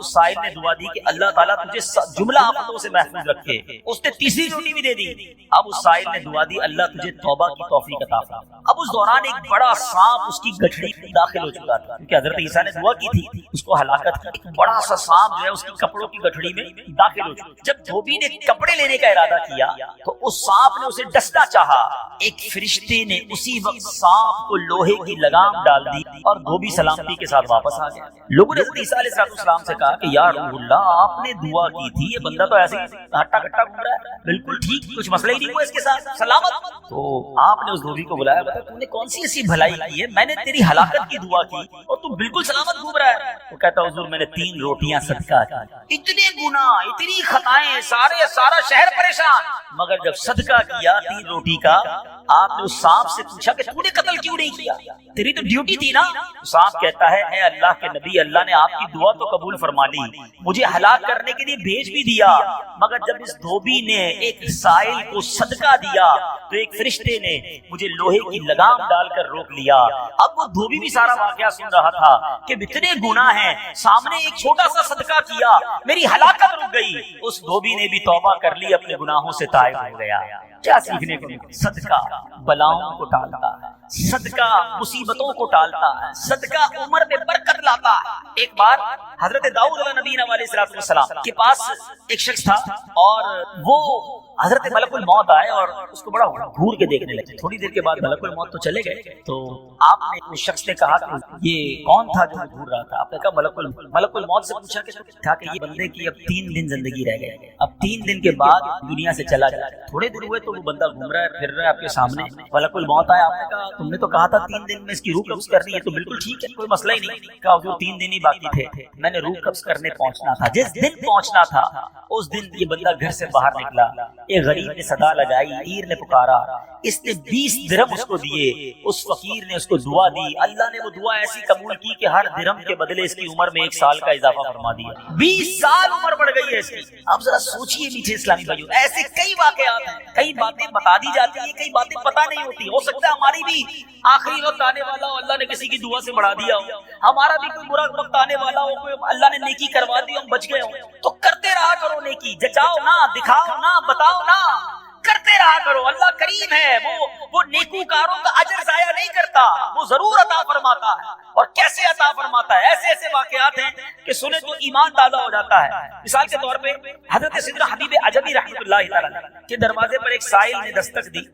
سائل نے دعا دی کہ اللہ تعالیٰ تجھے جملہ آفتوں سے محفوظ رکھے، اس نے تیسری روٹی بھی دے دی۔ اب اس سائل نے دعا دی اللہ تجھے توبہ کی توفیق عطا فرما۔ اب اس دوران ایک بڑا سانپ اس کی گٹھڑی میں داخل ہو چکا تھا، کیونکہ حضرت عیسیٰ نے دعا کی تھی اس کو ہلاکت کی۔ ایک بڑا سا سانپ جو ہے اس کی کپڑوں کی گٹھڑی میں داخل ہو چکا۔ جب دھوبی نے کپڑے لینے کا ارادہ کیا تو اس سانپ نے اسے ڈسنا چاہا، ایک فرشتے نے اسی وقت سانپ کو لوہے کی لگام ڈال دی اور دھوبی سلامتی کے ساتھ واپس آ گیا۔ لوگوں نے حضرت عیسیٰ علیہ السلام سے کہا کہ یا روح اللہ، آپ نے دعا کی تھی، یہ بندہ تو ایسے ہی ہٹا کٹا گھوم رہا ہے، بالکل ٹھیک، کچھ مسئلہ ہی نہیں ہوا اس کے ساتھ، سلامت۔ تو آپ نے اس دھوبی کو بلایا، بتا تو نے کون سی ایسی بھلائی کی ہے، میں نے تیری ہلاکت کی دعا کی اور تو بالکل سلامت گھوم رہا ہے۔ وہ کہتا حضور میں نے 3 روٹیاں صدقہ کی، اتنے گناہ، اتنی خطائیں، سارا شہر پریشان، مگر جب صدقہ کیا 3 روٹی کا، آپ نے اس سانپ سے پوچھا کہ تو نے قتل کیوں نہیں کیا، تیری تو ڈیوٹی تھی نا۔ سانپ کہتا ہے اے اللہ کے نبی، اللہ نے آپ کی دعا تو قبول فرما لی، مجھے ہلاک کرنے کے لیے بھیج بھی دیا، مگر جب اس دھوبی نے ایک سائل کو صدقہ دیا تو ایک فرشتے نے مجھے لوہے کی لگام ڈال کر روک لیا۔ اب وہ دھوبی بھی سارا واقعہ سن رہا تھا کہ اتنے گناہ ہیں، سامنے ایک چھوٹا سا صدقہ کیا، میری ہلاکت رک گئی۔ اس دھوبی نے بھی توبہ کر لی، اپنے گناہوں سے تائب ہو گیا۔ کیا سیکھنے کو ملا؟ صدقہ بلاؤں کو ٹالتا ہے، صدقہ مصیبتوں کو ٹالتا ہے، صدقہ عمر میں برکت لاتا ہے۔ ایک بار حضرت داؤد علیہ نبی علیہ السلام کے پاس ایک شخص تھا اور وہ حضرت ملک الموت آئے اور اس کو بڑا گھور کے دیکھنے لگے۔ تھوڑی دیر کے بعد ملک الموت تو چلے گئے، تو آپ نے اس شخص نے کہا کہ یہ کون تھا جو گھور رہا تھا؟ آپ نے کہا ملک الموت سے پوچھا کہ یہ بندے کی اب 3 دن زندگی رہ گئے، اب 3 دن کے بعد دنیا سے چلا جائے۔ تھوڑے دن ہوئے تو وہ بندہ گھوم رہا ہے، پھر رہا ہے آپ کے سامنے، ملک الموت آیا۔ آپ نے کہا تم نے تو کہا تھا 3 دن میں اس کی روح قبض کرنی ہے، تو بالکل ٹھیک ہے، کوئی مسئلہ ہی نہیں۔ کہا حضور 3 دن ہی باقی تھے، میں نے روح قبض کرنے پہنچنا تھا، جس دن پہنچنا تھا اس دن یہ بندہ گھر سے باہر نکلا، ایک غریب نے صدا لگائی، پیر نے پکارا، اس نے 20 درہم اس کو دیے، اس فقیر نے اس کو دعا دی، اللہ نے وہ دعا ایسی قبول کی کہ ہر درہم کے بدلے اس کی عمر میں 1 سال کا اضافہ فرما دیا۔ 20 سال عمر بڑھ گئی ہے اس کی۔ اب ذرا سوچئے میٹھے اسلامی بھائیو، ایسے کئی واقعات ہیں، کئی باتیں بتا دی جاتی ہیں، کئی باتیں پتہ نہیں ہوتی۔ ہو سکتا ہے ہماری بھی آخری وقت آنے والا ہو، اللہ نے کسی کی دعا سے بڑھا دیا ہو، ہمارا بھی کوئی برا وقت آنے والا ہو، کوئی اللہ نے نیکی کروا دی، ہم بچ گئے ہوں، تو کرتے رہا کرو نیکی، جچاؤ نہ، دکھاؤ نہ، بتاؤ نہ، کرتے رہا کرو۔ اللہ کریم ہے، وہ نیکوکاروں کا اجر ضائع نہیں کرتا، وہ ضرور عطا فرماتا ہے۔ اور کیسے عطا فرماتا ہے؟ ایسے ایسے واقعات ہیں کہ سنے تو ایمان تازہ ہو جاتا ہے۔ مثال کے طور پہ حضرت سیدنا حبیب عجمی رحمۃ اللہ تعالی کے دروازے پر ایک سائل نے دستک دی،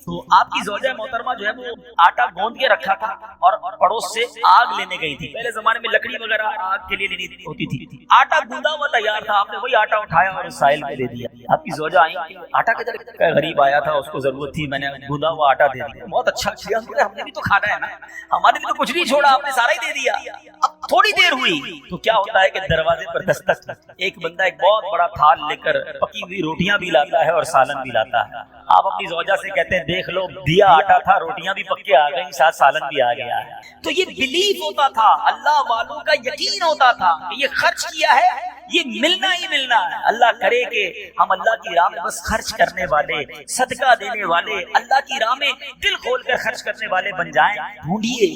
تو آپ کی زوجہ محترمہ جو ہے وہ آٹا گوندھ کے رکھا تھا اور پڑوس سے آگ لینے گئی تھی۔ پہلے زمانے میں لکڑی وغیرہ آگ کے لیے لینی ہوتی تھی، آٹا گوندا ہوا تیار تھا، آپ نے وہی آٹا اٹھایا اور اس سائل کو دے دیا۔ آپ کی زوجہ آئی، آٹا کدھر؟ غریب آیا تھا، اس کو ضرورت تھی، میں نے گوندا ہوا آٹا دے دیا۔ بہت اچھا کیا، ہم نے بھی تو کھانا ہے نا، ہمارے بھی تو کچھ نہیں چھوڑا، آپ نے سارا ہی دے دیا۔ اب تھوڑی دیر ہوئی تو کیا ہوتا ہے کہ دروازے پر دستک، ایک بندہ ایک بہت بڑا تھال لے کر پکی ہوئی روٹیاں بھی لاتا ہے اور سالن بھی لاتا ہے۔ آپ اپنی زوجہ سے کہتے ہیں دیکھ لو، دیا آٹا تھا، روٹیاں بھی پکے آ گئی، ساتھ سالن بھی آ گیا ہے۔ تو یہ بلیف ہوتا تھا، اللہ والوں کا یقین ہوتا تھا کہ یہ خرچ کیا ہے، یہ ملنا ہی ملنا ہے۔ اللہ کرے کہ ہم اللہ کی راہ میں بس خرچ کرنے والے، صدقہ دینے والے، اللہ کی راہ میں دل کھول کر خرچ کرنے والے بن جائیں۔ ڈھونڈیے،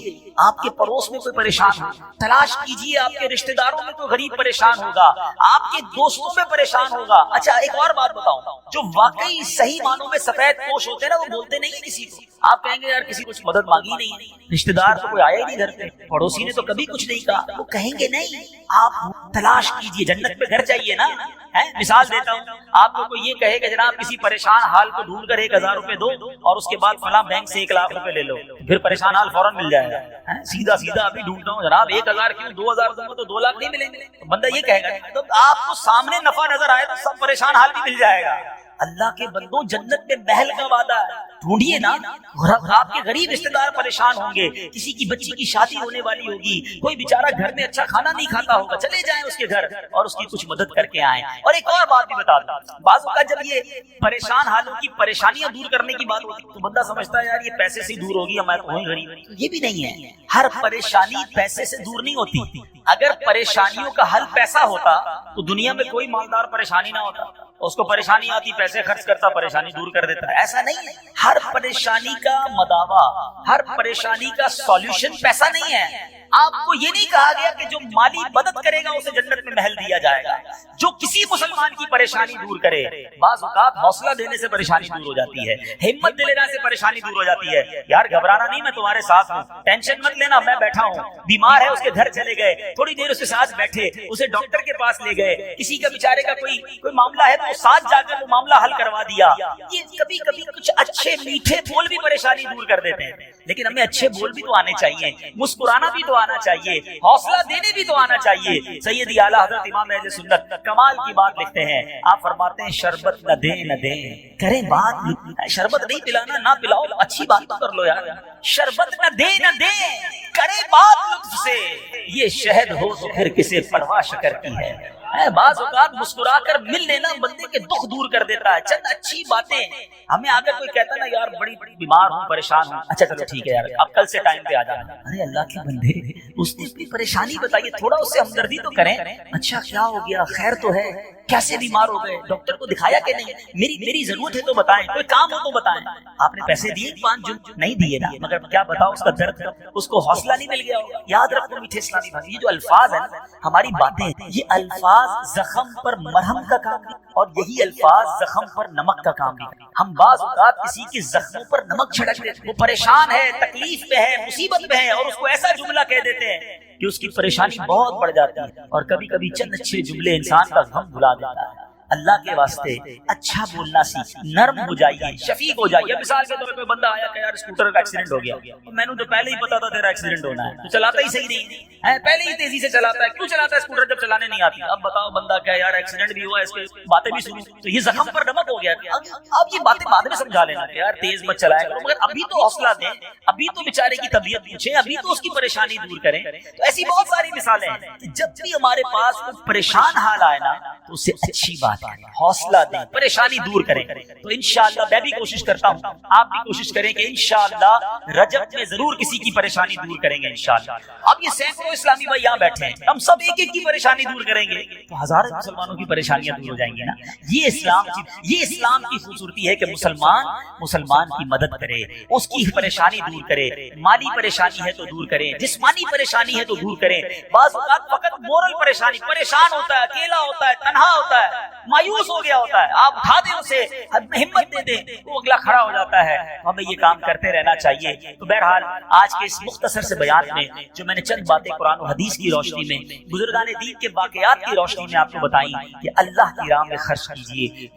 آپ کے پڑوس میں کوئی پریشان ہو، تلاش کیجیے، آپ کے رشتہ داروں میں کوئی غریب پریشان ہوگا، آپ کے دوستوں میں پریشان ہوگا۔ اچھا ایک اور بات بتاؤں، جو واقعی صحیح معنوں میں سفید پوش ہوتے ہیں نا، وہ بولتے نہیں کسی کو۔ آپ کہیں گے یار کسی کچھ مدد مانگی نہیں، رشتہ دار تو کوئی آیا ہی نہیں گھر پہ، پڑوسی نے تو کبھی کچھ نہیں کہا، وہ کہیں گے نہیں۔ آپ تلاش کیجیے، جنت میں گھر چاہیے نا. مثال دیتا ہوں, آپ کو کوئی یہ کہے کہ جناب کسی پریشان حال کو ڈھونڈ کر 1000 روپے دو اور اس کے بعد فلاں بینک سے 1 لاکھ روپے لے لو, پھر پریشان حال فوراً مل جائے گا. سیدھا سیدھا ابھی ڈھونڈتا ہوں جناب 1000 کیوں, 2000 دوں تو 2 لاکھ نہیں ملیں گے. بندہ یہ کہے گا, تو آپ کو سامنے نفع نظر آئے تو سب پریشان حال بھی مل جائے گا. اللہ کے بندوں جنت میں محل کا وعدہ ہے, ڈھونڈیے نا. آپ کے غریب رشتے دار پریشان ہوں گے, کسی کی بچی کی شادی ہونے والی ہوگی, کوئی بیچارہ گھر میں اچھا کھانا نہیں کھاتا ہوگا, چلے جائیں اس کے گھر اور اس کی کچھ مدد کر کے آئیں. اور ایک اور بات بھی بتا دوں, بعض اوقات جب یہ پریشان حالوں کی پریشانیاں دور کرنے کی بات ہوتی تو بندہ سمجھتا ہے یار یہ پیسے سے دور ہوگی, میں تو وہیں غریب. یہ بھی نہیں ہے, ہر پریشانی پیسے سے دور نہیں ہوتی. اگر پریشانیوں کا حل پیسہ ہوتا تو دنیا میں کوئی مالدار پریشانی نہ ہوتا. اس کو پریشانی آتی, پیسے خرچ کرتا, پریشانی دور کر دیتا. ایسا نہیں ہے. ہر پریشانی کا مداوا, ہر پریشانی کا سولوشن پیسہ نہیں ہے. آپ کو یہ نہیں کہا گیا کہ جو مالی مدد کرے گا اسے جنت میں محل دیا جائے گا. جو کسی مسلمان کی پریشانی دور کرے, بعض اوقات حوصلہ دینے سے پریشانی دور ہو جاتی ہے, ہمت دلانے سے پریشانی دور ہو جاتی ہے. یار گھبرانا نہیں, میں تمہارے ساتھ ہوں, ٹینشن مت لینا, میں بیٹھا ہوں. بیمار ہے, اس کے گھر چلے گئے, تھوڑی دیر اس کے ساتھ بیٹھے, اسے ڈاکٹر کے پاس لے گئے. کسی کا بیچارے کا کوئی معاملہ ہے تو ساتھ جا کر وہ معاملہ حل کروا دیا. یہ کبھی کبھی کچھ اچھے میٹھے بول بھی پریشانی دور کر دیتے ہیں. لیکن ہمیں اچھے بول بھی تو آنے چاہیے, مسکرانا بھی تو آنا چاہیے, حوصلہ دینے بھی تو آنا چاہیے. سیدی اعلیٰ حضرت امام اہل سنت کمال کی بات لکھتے ہیں. آپ فرماتے ہیں شربت نہ دیں کریں بات, شربت نہیں پلانا نہ پلاؤ, اچھی بات تو کر لو یار. شربت نہ دیں کریں بات لطف سے, یہ شہد ہو تو پھر کسے پرواہ شکر کی ہے. بعض اوقات مسکرا کر مل لینا بندے کے دکھ دور کر دیتا ہے. چند اچھی باتیں, ہمیں اگر کوئی کہتا نا یار بڑی بیمار ہوں, پریشان ہوں, اچھا چلو ٹھیک ہے یار اب کل سے ٹائم پہ آ جانا. ارے اللہ کے بندے, اس نے اپنی پریشانی بتائی, تھوڑا اس سے ہمدردی تو کریں. اچھا کیا ہو گیا, خیر تو ہے, کیسے بیمار ہو گئے, ڈاکٹر کو دکھایا کہ نہیں, میری ضرورت ہے تو بتائیں, کوئی کام ہو تو بتائیں. آپ نے پیسے دیے 5 جو نہیں دیے نا, مگر کیا بتاؤ اس کا درد, اس کو حوصلہ نہیں مل گیا ہوگا. یاد رکھو میٹھے اسلامی بھائی, یہ جو الفاظ ہیں ہماری باتیں, یہ الفاظ زخم پر مرہم کا کام بھی, اور یہی الفاظ زخم پر نمک کا کام بھی. ہم بعض اوقات کسی کے زخموں پر نمک چھڑک دیتے, وہ پریشان ہے, تکلیف میں ہے, مصیبت میں ہے, اور اس کو ایسا جملہ کہہ دیتے ہیں کہ اس کی پریشانی بہت بڑھ جاتی ہے. اور کبھی کبھی چند اچھے جملے انسان کا غم بھلا دیتا ہے. اللہ کے واسطے اچھا بولنا سیکھ, نرم ہو جائیے, شفیق ہو جائیے. مثال کے طور پر کوئی بندہ آیا کہ یار اسکوٹر کا ایکسیڈنٹ ہو گیا, میں نے تو پہلے ہی پتا تھا تیرا ایکسیڈنٹ ہونا ہے, تو چلاتا ہی صحیح نہیں ہے, پہلے ہی تیزی سے چلاتا ہے. کیوں چلاتا ہے اسکوٹر جب چلانے نہیں آتی؟ اب بتاؤ بندہ کہ یار ایکسیڈنٹ بھی ہوا, اس کی باتیں بھی سنوں تو یہ زخم پر نمک ہو گیا. اب یہ باتیں بعد میں سمجھا لینا کہ یار تیز مت چلائے کرو, مگر ابھی تو حوصلہ دیں, ابھی تو بیچارے کی طبیعت پوچھیں, ابھی تو اس کی پریشانی دور کریں. تو ایسی بہت ساری مثالیں ہیں کہ جب بھی ہمارے پاس کوئی پریشان حال آئے نا تو اس سے اچھی بات ہے, حوصلہ دیں, پریشانی دور کریں. تو انشاءاللہ میں بھی کوشش کرتا ہوں, آپ بھی کوشش کریں کہ انشاءاللہ رجب میں ضرور کسی کی پریشانی دور کریں گے انشاءاللہ. اب یہ سینکڑوں اسلامی بھائی یہاں بیٹھے ہیں, ہم سب ایک ایک کی پریشانی دور کریں گے تو ہزاروں مسلمانوں کی پریشانیاں دور ہو جائیں گی نا. یہ اسلام کی خوبصورتی ہے کہ مسلمان کی مدد کرے, اس کی پریشانی دور کرے. مالی پریشانی ہے تو دور کریں, جسمانی پریشانی ہے تو دور کریں. بعض اوقات فقط مورل پریشانی, پریشان ہوتا ہے, اکیلا ہوتا ہے, تنہا ہوتا ہے, مایوس ہو گیا ہوتا ہے, آپ اٹھا دیں اسے, ہمت دے دیں, وہ اگلا کھڑا ہو جاتا ہے. ہمیں یہ کام کرتے رہنا چاہیے. تو بہرحال آج کے اس مختصر سے بیان میں جو میں نے چند باتیں قرآن و حدیث کی روشنی میں, بزرگان دین کے واقعات کی روشنی میں آپ کو بتائیں کہ اللہ کی راہ میں خرچ کیجیے.